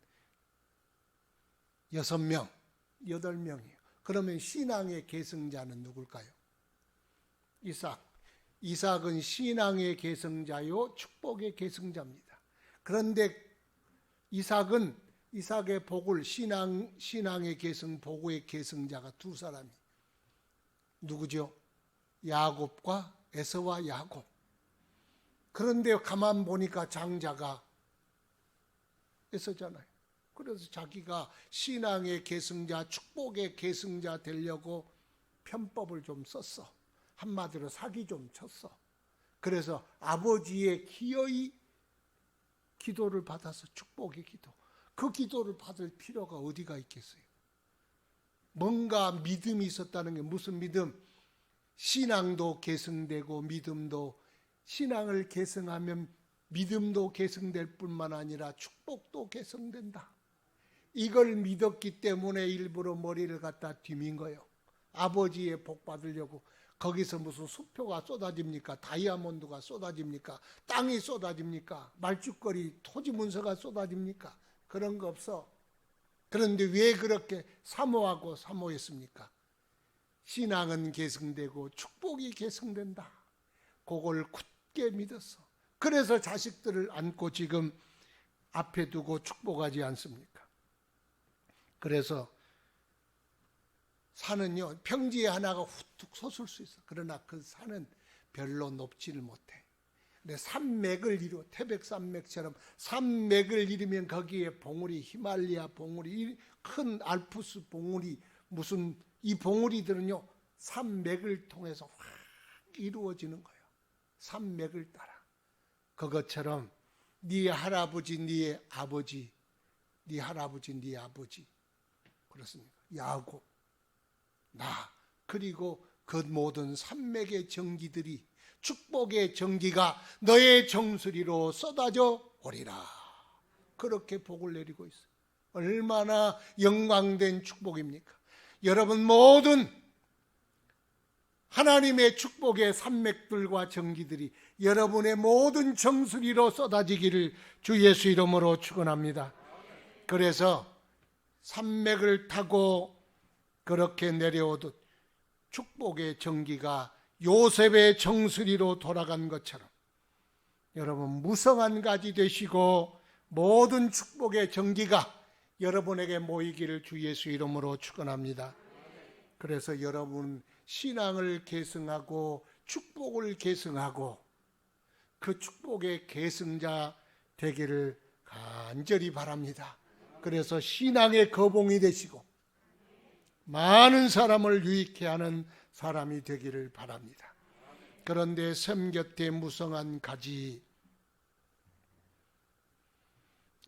6명, 8명이에요. 그러면 신앙의 계승자는 누굴까요? 이삭은 신앙의 계승자요, 축복의 계승자입니다. 그런데 이삭의 복을 신앙의 계승, 복의 계승자가 두 사람이 누구죠? 야곱과 에서와 야곱. 그런데 가만 보니까 장자가 에서잖아요. 그래서 자기가 신앙의 계승자, 축복의 계승자 되려고 편법을 좀 썼어. 한마디로 사기 좀 쳤어. 그래서 아버지의 기어이 기도를 받아서 축복의 기도. 그 기도를 받을 필요가 어디가 있겠어요? 뭔가 믿음이 있었다는 게 무슨 믿음? 신앙도 계승되고 믿음도, 신앙을 계승하면 믿음도 계승될 뿐만 아니라 축복도 계승된다. 이걸 믿었기 때문에 일부러 머리를 갖다 뒤민 거예요. 아버지의 복 받으려고. 거기서 무슨 수표가 쏟아집니까? 다이아몬드가 쏟아집니까? 땅이 쏟아집니까? 말죽거리, 토지 문서가 쏟아집니까? 그런 거 없어. 그런데 왜 그렇게 사모했습니까? 신앙은 계승되고 축복이 계승된다. 그걸 굳게 믿었어. 그래서 자식들을 안고 지금 앞에 두고 축복하지 않습니까? 그래서 산은요, 평지에 하나가 후툭 솟을 수 있어. 그러나 그 산은 별로 높지를 못해. 근데 산맥을 이루어, 태백산맥처럼 산맥을 이루면 거기에 봉우리, 히말리아 봉우리, 큰 알프스 봉우리, 무슨 이 봉우리들은요, 산맥을 통해서 확 이루어지는 거예요. 산맥을 따라. 그것처럼 네 할아버지, 네 아버지, 네 할아버지, 네 아버지, 그렇습니까? 야곱, 나, 그리고 그 모든 산맥의 정기들이, 축복의 정기가 너의 정수리로 쏟아져 오리라. 그렇게 복을 내리고 있어요. 얼마나 영광된 축복입니까? 여러분 모든 하나님의 축복의 산맥들과 정기들이 여러분의 모든 정수리로 쏟아지기를 주 예수 이름으로 축원합니다. 그래서 산맥을 타고 그렇게 내려오듯 축복의 정기가 요셉의 정수리로 돌아간 것처럼 여러분 무성한 가지 되시고 모든 축복의 정기가 여러분에게 모이기를 주 예수 이름으로 축원합니다. 그래서 여러분 신앙을 계승하고 축복을 계승하고 그 축복의 계승자 되기를 간절히 바랍니다. 그래서 신앙의 거봉이 되시고 많은 사람을 유익해 하는 사람이 되기를 바랍니다. 그런데 샘 곁에 무성한 가지,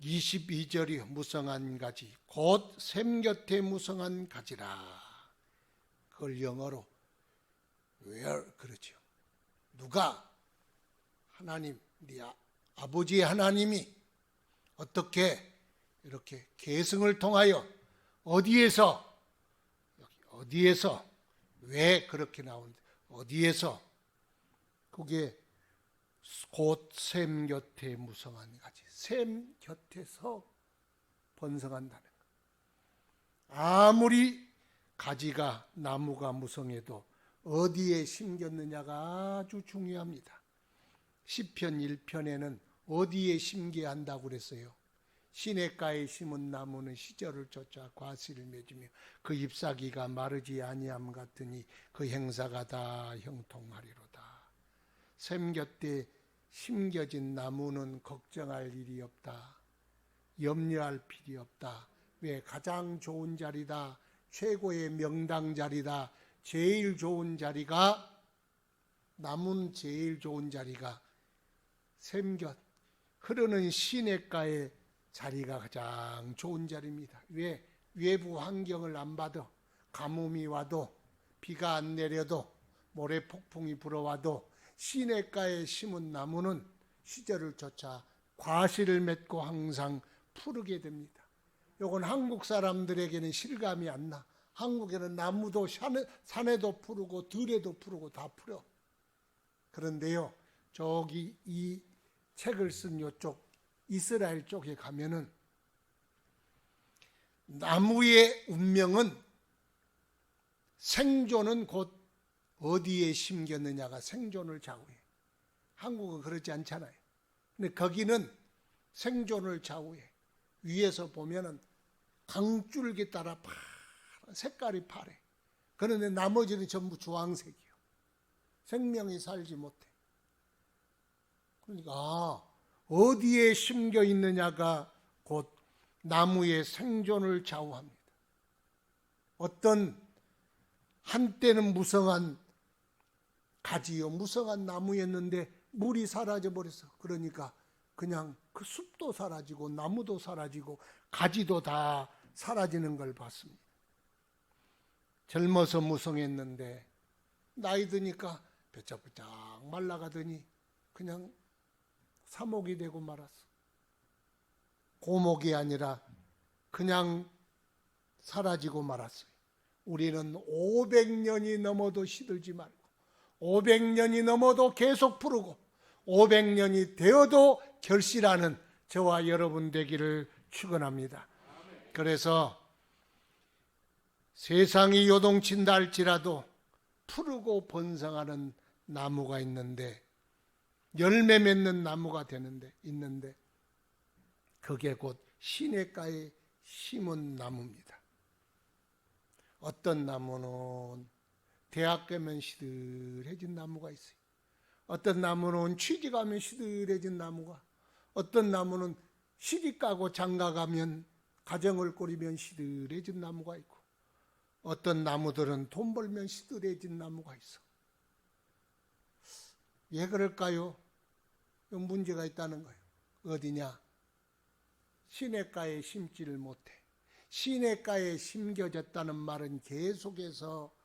22절이 무성한 가지, 곧 샘 곁에 무성한 가지라. 그걸 영어로 where 그러죠. 누가? 하나님, 네 아버지의 하나님이 어떻게 이렇게 계승을 통하여 어디에서 왜 그렇게 나오는데 어디에서? 그게 곧 샘 곁에 무성한 가지, 샘 곁에서 번성한다는 것. 아무리 가지가 나무가 무성해도 어디에 심겼느냐가 아주 중요합니다. 시편 1편에는 어디에 심겨야 한다고 그랬어요? 시냇가에 심은 나무는 시절을 쫓아 과실을 맺으며 그 잎사귀가 마르지 아니함 같으니 그 행사가 다 형통하리로다. 샘 곁에 심겨진 나무는 걱정할 일이 없다. 염려할 필요 없다. 왜? 가장 좋은 자리다. 최고의 명당 자리다. 제일 좋은 자리가, 나무는 제일 좋은 자리가 샘곁 흐르는 시냇가의 자리가 가장 좋은 자리입니다. 왜? 외부 환경을 안 봐도, 가뭄이 와도, 비가 안 내려도, 모래 폭풍이 불어와도 시냇가에 심은 나무는 시절을 쫓아 과실을 맺고 항상 푸르게 됩니다. 요건 한국 사람들에게는 실감이 안 나. 한국에는 나무도 산에도 푸르고 들에도 푸르고 다 푸려. 그런데요, 저기 이 책을 쓴 요쪽 이스라엘 쪽에 가면은 나무의 운명은, 생존은 곧 어디에 심겼느냐가 생존을 좌우해. 한국은 그렇지 않잖아요. 근데 거기는 생존을 좌우해. 위에서 보면은 강줄기 따라 파란 색깔이 파래. 그런데 나머지는 전부 주황색이요. 생명이 살지 못해. 그러니까 어디에 심겨 있느냐가 곧 나무의 생존을 좌우합니다. 어떤 한때는 무성한 가지요, 무성한 나무였는데 물이 사라져 버렸어. 그러니까 그냥 그 숲도 사라지고 나무도 사라지고 가지도 다 사라지는 걸 봤습니다. 젊어서 무성했는데 나이 드니까 벼쩍벼쩍 말라가더니 그냥 사목이 되고 말았어. 고목이 아니라 그냥 사라지고 말았어요. 우리는 500년이 넘어도 시들지 말고 500년이 넘어도 계속 푸르고 500년이 되어도 결실하는 저와 여러분 되기를 축원합니다. 그래서 세상이 요동친다 할지라도 푸르고 번성하는 나무가 있는데, 열매 맺는 나무가 있는데 그게 곧 시냇가에 심은 나무입니다. 어떤 나무는 대학 가면 시들해진 나무가 있어요. 어떤 나무는 취직 가면 시들해진 나무가, 어떤 나무는 시집 가고 장가 가면 가정을 꾸리면 시들해진 나무가 있고, 어떤 나무들은 돈 벌면 시들해진 나무가 있어. 왜 그럴까요? 문제가 있다는 거예요. 어디냐? 시냇가에 심지를 못해. 시냇가에 심겨졌다는 말은 계속해서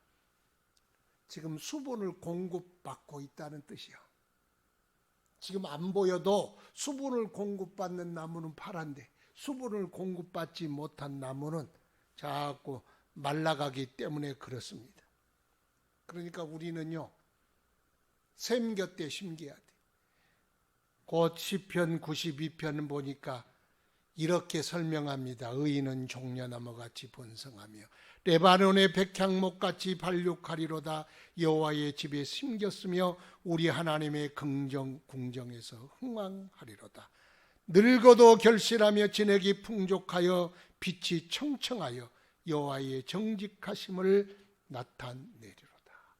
지금 수분을 공급받고 있다는 뜻이야. 지금 안 보여도 수분을 공급받는 나무는 파란데 수분을 공급받지 못한 나무는 자꾸 말라가기 때문에 그렇습니다. 그러니까 우리는요, 샘 곁에 심겨야 돼. 곧 시편 92편 보니까 이렇게 설명합니다. 의인은 종려나무같이 번성하며 레바논의 백향목같이 발육하리로다. 여호와의 집에 심겼으며 우리 하나님의 궁정에서 흥왕하리로다. 늙어도 결실하며 진액이 풍족하여 빛이 청청하여 여호와의 정직하심을 나타내리로다.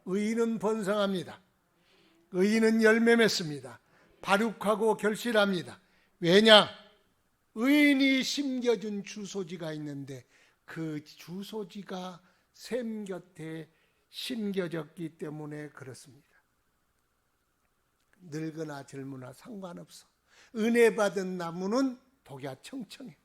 의인은 번성합니다. 의인은 열매 맺습니다. 발육하고 결실합니다. 왜냐? 의인이 심겨준 주소지가 있는데 그 주소지가 샘 곁에 심겨졌기 때문에 그렇습니다. 늙으나 젊으나 상관없어. 은혜 받은 나무는 독야 청청해.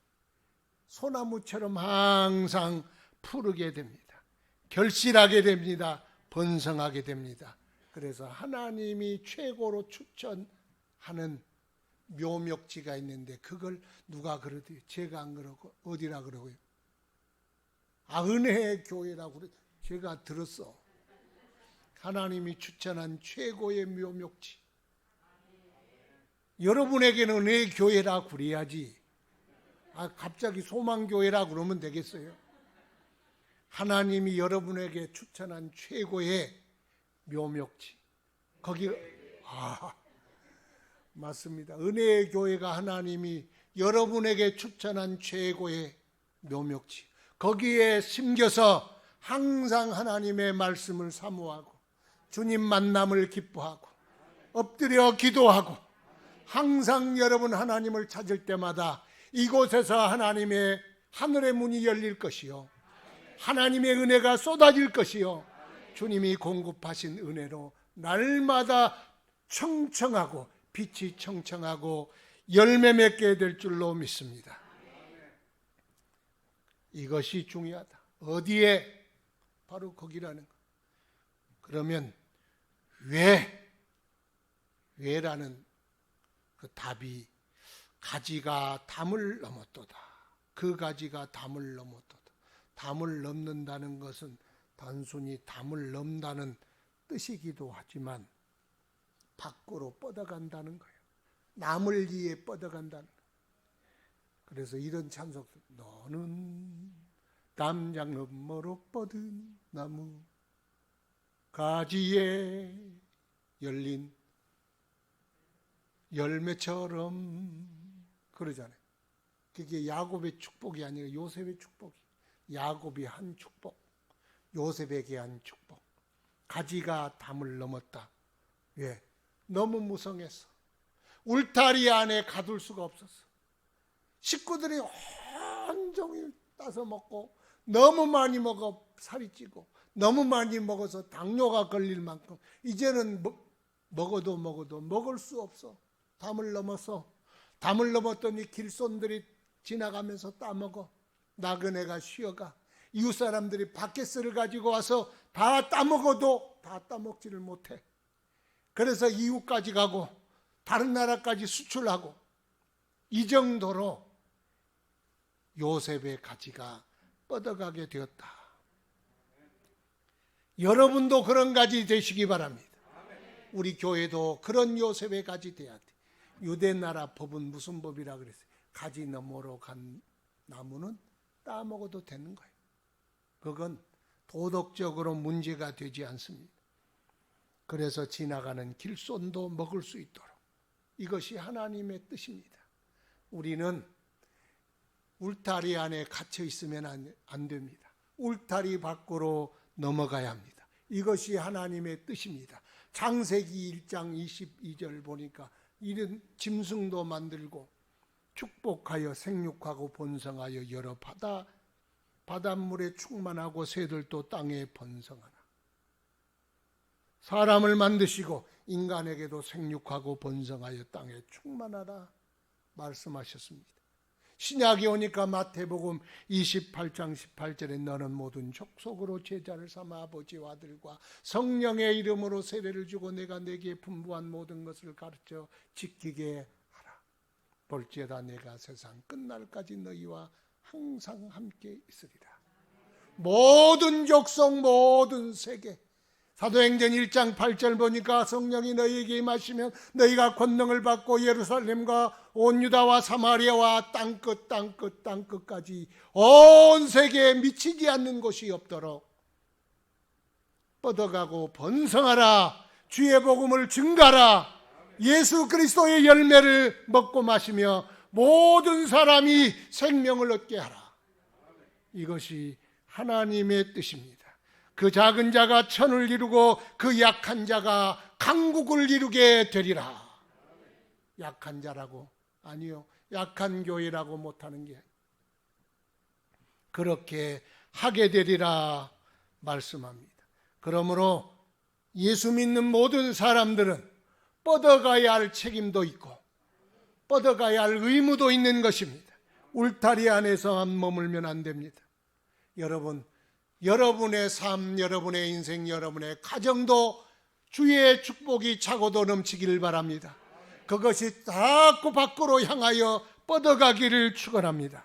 소나무처럼 항상 푸르게 됩니다. 결실하게 됩니다. 번성하게 됩니다. 그래서 하나님이 최고로 추천하는 묘목지가 있는데 그걸 누가 그러대요? 제가 안 그러고 어디라 그러고요? 은혜의 교회라고 그래. 제가 들었어. 하나님이 추천한 최고의 묘목지. 여러분에게는 은혜의 교회라 그래야지. 갑자기 소망교회라 그러면 되겠어요? 하나님이 여러분에게 추천한 최고의 묘목지. 거기 맞습니다. 은혜의 교회가 하나님이 여러분에게 추천한 최고의 묘목지. 거기에 심겨서 항상 하나님의 말씀을 사모하고 주님 만남을 기뻐하고 엎드려 기도하고 항상 여러분 하나님을 찾을 때마다 이곳에서 하나님의 하늘의 문이 열릴 것이요, 하나님의 은혜가 쏟아질 것이요, 주님이 공급하신 은혜로 날마다 청청하고 빛이 청청하고 열매 맺게 될 줄로 믿습니다. 이것이 중요하다. 어디에? 바로 거기라는 것. 그러면 왜라는 그 답이 가지가 담을 넘었도다. 그 가지가 담을 넘었도다. 담을 넘는다는 것은 단순히 담을 넘다는 뜻이기도 하지만 밖으로 뻗어간다는 거예요. 남을 위해 뻗어간다는 거예요. 그래서 이런 찬송도 너는 담장 너머로 뻗은 나무 가지에 열린 열매처럼 그러잖아요. 그게 야곱의 축복이 아니라 요셉의 축복이. 야곱이 한 축복, 요셉에게 한 축복. 가지가 담을 넘었다. 왜? 너무 무성했어. 울타리 안에 가둘 수가 없었어. 식구들이 온종일 따서 먹고 너무 많이 먹어 살이 찌고 너무 많이 먹어서 당뇨가 걸릴 만큼 이제는 먹어도 먹을 수 없어. 담을 넘어서 담을 넘었더니 길손들이 지나가면서 따먹어. 나그네가 쉬어가. 이웃 사람들이 바켓을 가지고 와서 다 따먹어도 다 따먹지를 못해. 그래서 이웃까지 가고 다른 나라까지 수출하고 이 정도로 요셉의 가지가 뻗어가게 되었다. 여러분도 그런 가지 되시기 바랍니다. 우리 교회도 그런 요셉의 가지 돼야 돼. 유대 나라 법은 무슨 법이라 그랬어요? 가지 너머로 간 나무는 따먹어도 되는 거예요. 그건 도덕적으로 문제가 되지 않습니다. 그래서 지나가는 길손도 먹을 수 있도록 이것이 하나님의 뜻입니다. 우리는 울타리 안에 갇혀 있으면 안 됩니다. 울타리 밖으로 넘어가야 합니다. 이것이 하나님의 뜻입니다. 창세기 1장 22절 보니까 이런 짐승도 만들고 축복하여 생육하고 번성하여 여러 바닷물에 충만하고 새들도 땅에 번성하라. 사람을 만드시고 인간에게도 생육하고 번성하여 땅에 충만하라 말씀하셨습니다. 신약이 오니까 마태복음 28장 18절에 너는 모든 족속으로 제자를 삼아 아버지와 아들과 성령의 이름으로 세례를 주고 내가 내게 분부한 모든 것을 가르쳐 지키게 하라. 볼지어다 내가 세상 끝날까지 너희와 항상 함께 있으리라. 모든 족속 모든 세계. 사도행전 1장 8절 보니까 성령이 너희에게 임하시면 너희가 권능을 받고 예루살렘과 온 유다와 사마리아와 땅끝까지 온 세계에 미치지 않는 곳이 없도록 뻗어가고 번성하라. 주의 복음을 증가하라. 예수 그리스도의 열매를 먹고 마시며 모든 사람이 생명을 얻게 하라. 이것이 하나님의 뜻입니다. 그 작은 자가 천을 이루고 그 약한 자가 강국을 이루게 되리라. 약한 자라고? 아니요. 약한 교회라고 못하는 게 그렇게 하게 되리라 말씀합니다. 그러므로 예수 믿는 모든 사람들은 뻗어가야 할 책임도 있고 뻗어가야 할 의무도 있는 것입니다. 울타리 안에서만 머물면 안 됩니다. 여러분의 삶, 여러분의 인생, 여러분의 가정도 주의 축복이 차고도 넘치기를 바랍니다. 그것이 자꾸 밖으로 향하여 뻗어가기를 축원합니다.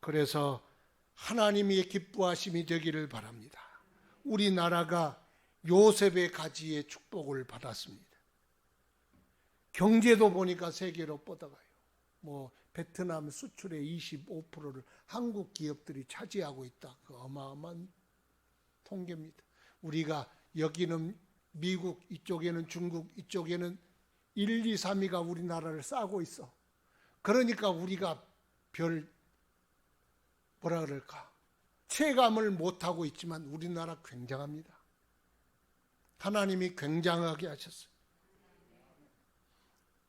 그래서 하나님이 기뻐하심이 되기를 바랍니다. 우리나라가 요셉의 가지의 축복을 받았습니다. 경제도 보니까 세계로 뻗어가요. 베트남 수출의 25%를 한국 기업들이 차지하고 있다. 그 어마어마한 통계입니다. 우리가 여기는 미국, 이쪽에는 중국, 이쪽에는 1, 2, 3위가 우리나라를 싸고 있어. 그러니까 우리가 별 뭐라 그럴까 체감을 못하고 있지만 우리나라 굉장합니다. 하나님이 굉장하게 하셨어요.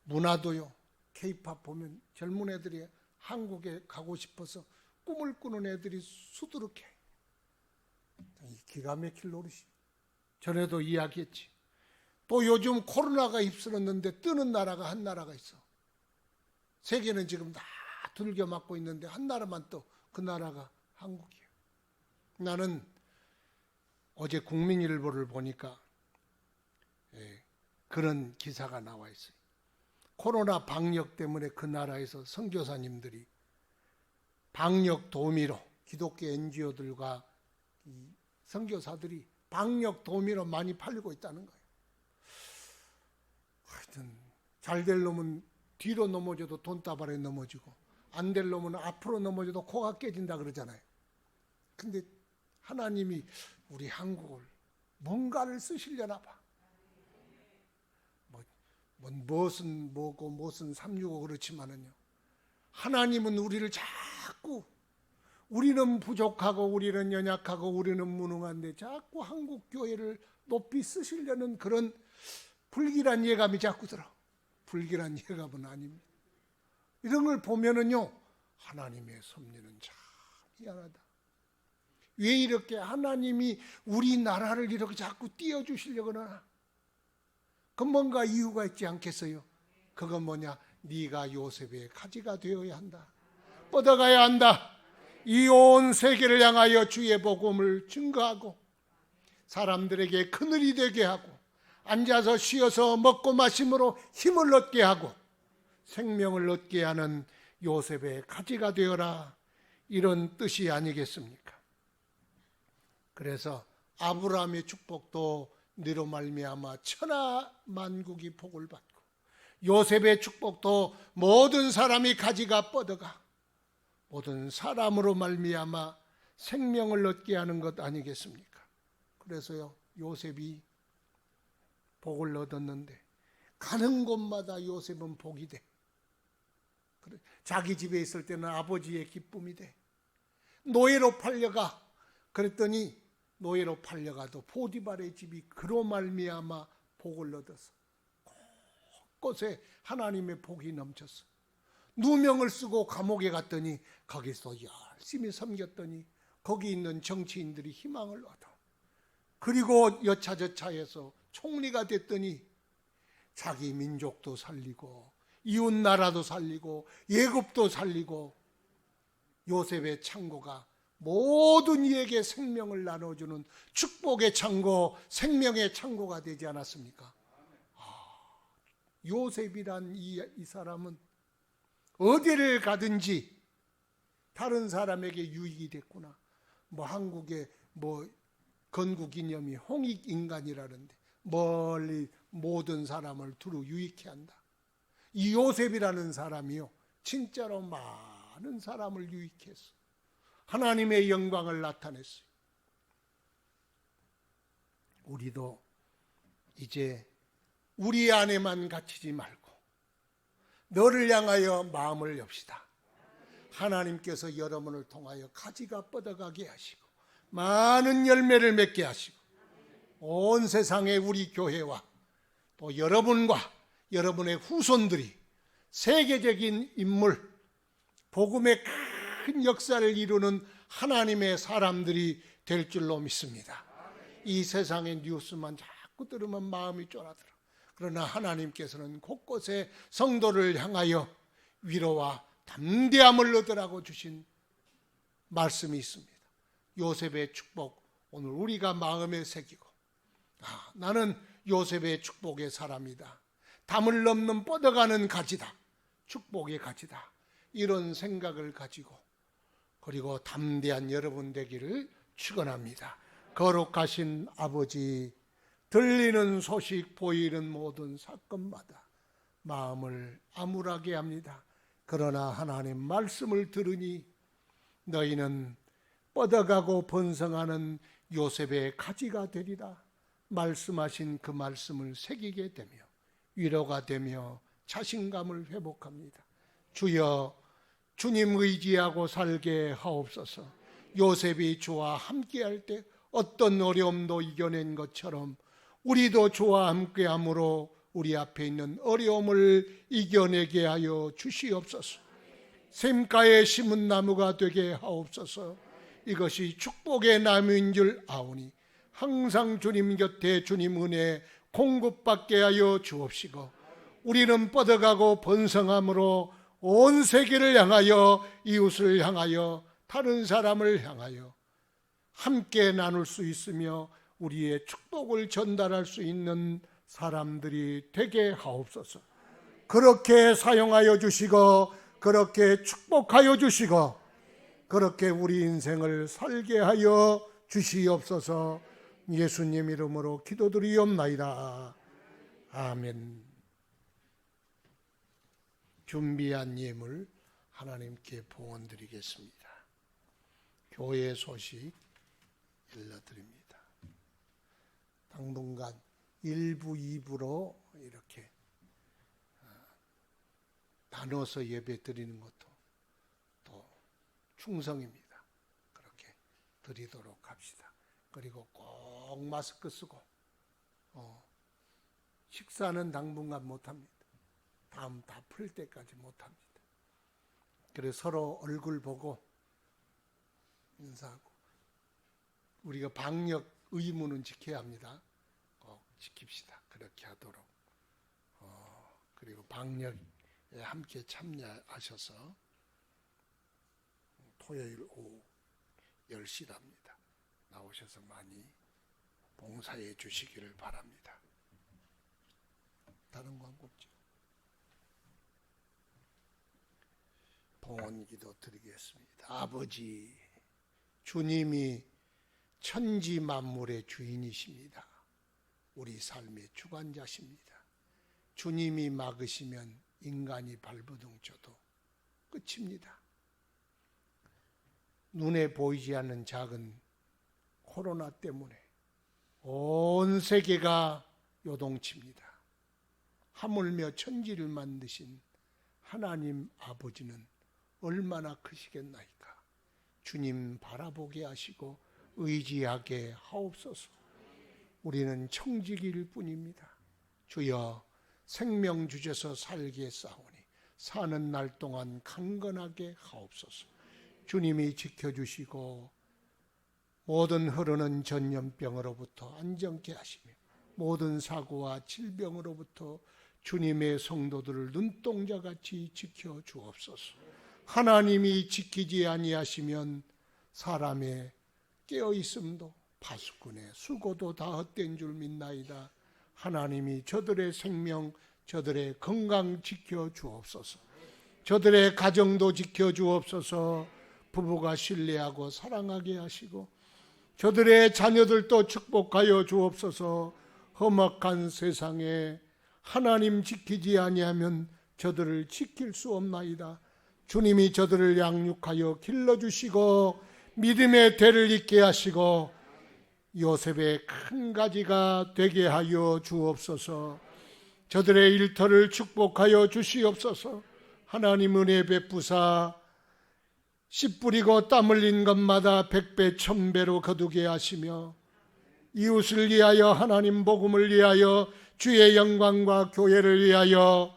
문화도요. K-팝 보면 젊은 애들이 한국에 가고 싶어서 꿈을 꾸는 애들이 수두룩해. 기가 막힐 노릇이. 전에도 이야기했지. 또 요즘 코로나가 휩쓸었는데 뜨는 나라가 한 나라가 있어. 세계는 지금 다 들겨 맞고 있는데 한 나라만 또 그 나라가 한국이에요. 나는 어제 국민일보를 보니까 그런 기사가 나와 있어요. 코로나 방역 때문에 그 나라에서 선교사님들이 방역 도우미로 기독교 NGO들과 선교사들이 방역 도우미로 많이 팔리고 있다는 거예요. 하여튼 잘 될 놈은 뒤로 넘어져도 돈다발에 넘어지고 안 될 놈은 앞으로 넘어져도 코가 깨진다 그러잖아요. 근데 하나님이 우리 한국을 뭔가를 쓰시려나 봐. 무엇은 뭐고 무엇은 365 그렇지만은요. 하나님은 우리를 자꾸 우리는 부족하고 우리는 연약하고 우리는 무능한데 자꾸 한국 교회를 높이 쓰시려는 그런 불길한 예감이 자꾸 들어. 불길한 예감은 아닙니다. 이런 걸 보면은요. 하나님의 섭리는 참 희한하다. 왜 이렇게 하나님이 우리나라를 이렇게 자꾸 띄워주시려고 하나? 그건 뭔가 이유가 있지 않겠어요? 그건 뭐냐? 네가 요셉의 가지가 되어야 한다. 뻗어가야 한다. 이 온 세계를 향하여 주의 복음을 증거하고 사람들에게 그늘이 되게 하고 앉아서 쉬어서 먹고 마심으로 힘을 얻게 하고 생명을 얻게 하는 요셉의 가지가 되어라. 이런 뜻이 아니겠습니까? 그래서 아브라함의 축복도 너로 말미암아 천하 만국이 복을 받고 요셉의 축복도 모든 사람이 가지가 뻗어가 모든 사람으로 말미암아 생명을 얻게 하는 것 아니겠습니까? 그래서요 요셉이 복을 얻었는데 가는 곳마다 요셉은 복이 돼. 자기 집에 있을 때는 아버지의 기쁨이 돼. 노예로 팔려가. 그랬더니 노예로 팔려가도 보디발의 집이 그로 말미암아 복을 얻어서 곳곳에 하나님의 복이 넘쳤어. 누명을 쓰고 감옥에 갔더니 거기서 열심히 섬겼더니 거기 있는 정치인들이 희망을 얻어. 그리고 여차저차해서 총리가 됐더니 자기 민족도 살리고 이웃 나라도 살리고 예굽도 살리고 요셉의 창고가 모든 이에게 생명을 나눠주는 축복의 창고, 생명의 창고가 되지 않았습니까? 요셉이란 이 사람은 어디를 가든지 다른 사람에게 유익이 됐구나. 한국의 건국이념이 홍익인간이라는데 멀리 모든 사람을 두루 유익해 한다. 이 요셉이라는 사람이요 진짜로 많은 사람을 유익했어. 하나님의 영광을 나타냈어요. 우리도 이제 우리 안에만 갇히지 말고 너를 향하여 마음을 엽시다. 하나님께서 여러분을 통하여 가지가 뻗어가게 하시고 많은 열매를 맺게 하시고 온 세상의 우리 교회와 또 여러분과 여러분의 후손들이 세계적인 인물, 복음의 큰 역사를 이루는 하나님의 사람들이 될 줄로 믿습니다. 이 세상의 뉴스만 자꾸 들으면 마음이 쫄아들어. 그러나 하나님께서는 곳곳에 성도를 향하여 위로와 담대함을 얻으라고 주신 말씀이 있습니다. 요셉의 축복 오늘 우리가 마음에 새기고 나는 요셉의 축복의 사람이다. 담을 넘는 뻗어가는 가지다. 축복의 가지다. 이런 생각을 가지고 그리고 담대한 여러분 되기를 축원합니다. 거룩하신 아버지, 들리는 소식, 보이는 모든 사건마다 마음을 암울하게 합니다. 그러나 하나님 말씀을 들으니 너희는 뻗어가고 번성하는 요셉의 가지가 되리라 말씀하신 그 말씀을 새기게 되며 위로가 되며 자신감을 회복합니다. 주여, 주님 의지하고 살게 하옵소서. 요셉이 주와 함께할 때 어떤 어려움도 이겨낸 것처럼 우리도 주와 함께함으로 우리 앞에 있는 어려움을 이겨내게 하여 주시옵소서. 샘가에 심은 나무가 되게 하옵소서. 이것이 축복의 나무인 줄 아오니 항상 주님 곁에 주님 은혜 공급받게 하여 주옵시고, 우리는 뻗어가고 번성함으로 온 세계를 향하여, 이웃을 향하여, 다른 사람을 향하여 함께 나눌 수 있으며 우리의 축복을 전달할 수 있는 사람들이 되게 하옵소서. 그렇게 사용하여 주시고, 그렇게 축복하여 주시고, 그렇게 우리 인생을 살게 하여 주시옵소서. 예수님 이름으로 기도드리옵나이다. 아멘. 준비한 예물 하나님께 봉헌드리겠습니다. 교회 소식 일러드립니다. 당분간 1부, 2부로 이렇게 나눠서 예배 드리는 것도 또 충성입니다. 그렇게 드리도록 합시다. 그리고 꼭 마스크 쓰고 식사는 당분간 못합니다. 다음 다 풀 때까지 못합니다. 그래서 서로 얼굴 보고 인사하고, 우리가 방역 의무는 지켜야 합니다. 꼭 지킵시다. 그렇게 하도록. 그리고 방역에 함께 참여하셔서 토요일 오후 10시랍니다. 나오셔서 많이 봉사해 주시기를 바랍니다. 다른 광고 없죠? 봉헌기도 드리겠습니다. 아버지, 주님이 천지 만물의 주인이십니다. 우리 삶의 주관자십니다. 주님이 막으시면 인간이 발버둥 쳐도 끝입니다. 눈에 보이지 않는 작은 코로나 때문에 온 세계가 요동칩니다. 하물며 천지를 만드신 하나님 아버지는 얼마나 크시겠나이까. 주님 바라보게 하시고 의지하게 하옵소서. 우리는 청지기일 뿐입니다. 주여, 생명 주셔서 살게 싸우니 사는 날 동안 강건하게 하옵소서. 주님이 지켜주시고 모든 흐르는 전염병으로부터 안정케 하시며 모든 사고와 질병으로부터 주님의 성도들을 눈동자같이 지켜주옵소서. 하나님이 지키지 아니하시면 사람의 깨어있음도 파수꾼의 수고도 다 헛된 줄 믿나이다. 하나님이 저들의 생명, 저들의 건강 지켜주옵소서. 저들의 가정도 지켜주옵소서. 부부가 신뢰하고 사랑하게 하시고 저들의 자녀들도 축복하여 주옵소서. 험악한 세상에 하나님 지키지 아니하면 저들을 지킬 수 없나이다. 주님이 저들을 양육하여 길러주시고 믿음의 대를 잇게 하시고 요셉의 큰 가지가 되게 하여 주옵소서. 저들의 일터를 축복하여 주시옵소서. 하나님 은혜 베푸사 씨 뿌리고 땀 흘린 것마다 100배 1000배로 거두게 하시며 이웃을 위하여 하나님 복음을 위하여 주의 영광과 교회를 위하여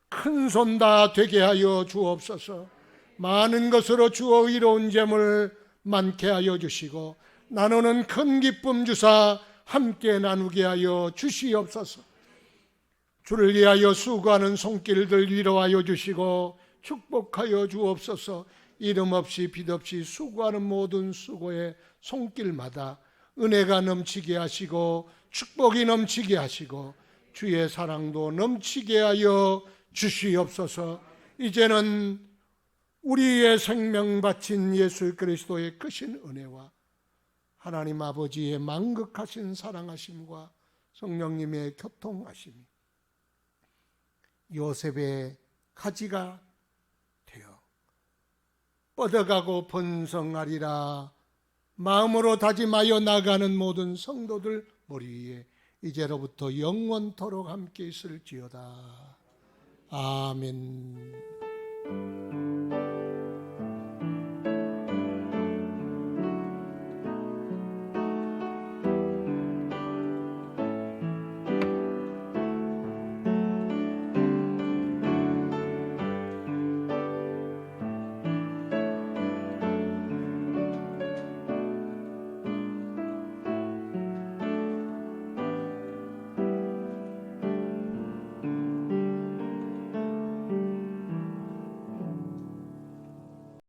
큰 손 다 되게 하여 주옵소서. 많은 것으로 주어 의로운 재물 많게 하여 주시고 나누는 큰 기쁨 주사 함께 나누게 하여 주시옵소서. 주를 위하여 수고하는 손길들 위로하여 주시고 축복하여 주옵소서. 이름 없이 빛 없이 수고하는 모든 수고의 손길마다 은혜가 넘치게 하시고 축복이 넘치게 하시고 주의 사랑도 넘치게 하여 주시옵소서. 이제는 우리의 생명 바친 예수 그리스도의 크신 은혜와 하나님 아버지의 만극하신 사랑하심과 성령님의 교통하심이 요셉의 가지가 되어 뻗어가고 번성하리라 마음으로 다짐하여 나가는 모든 성도들 머리 위에 이제로부터 영원토록 함께 있을지어다. 아멘.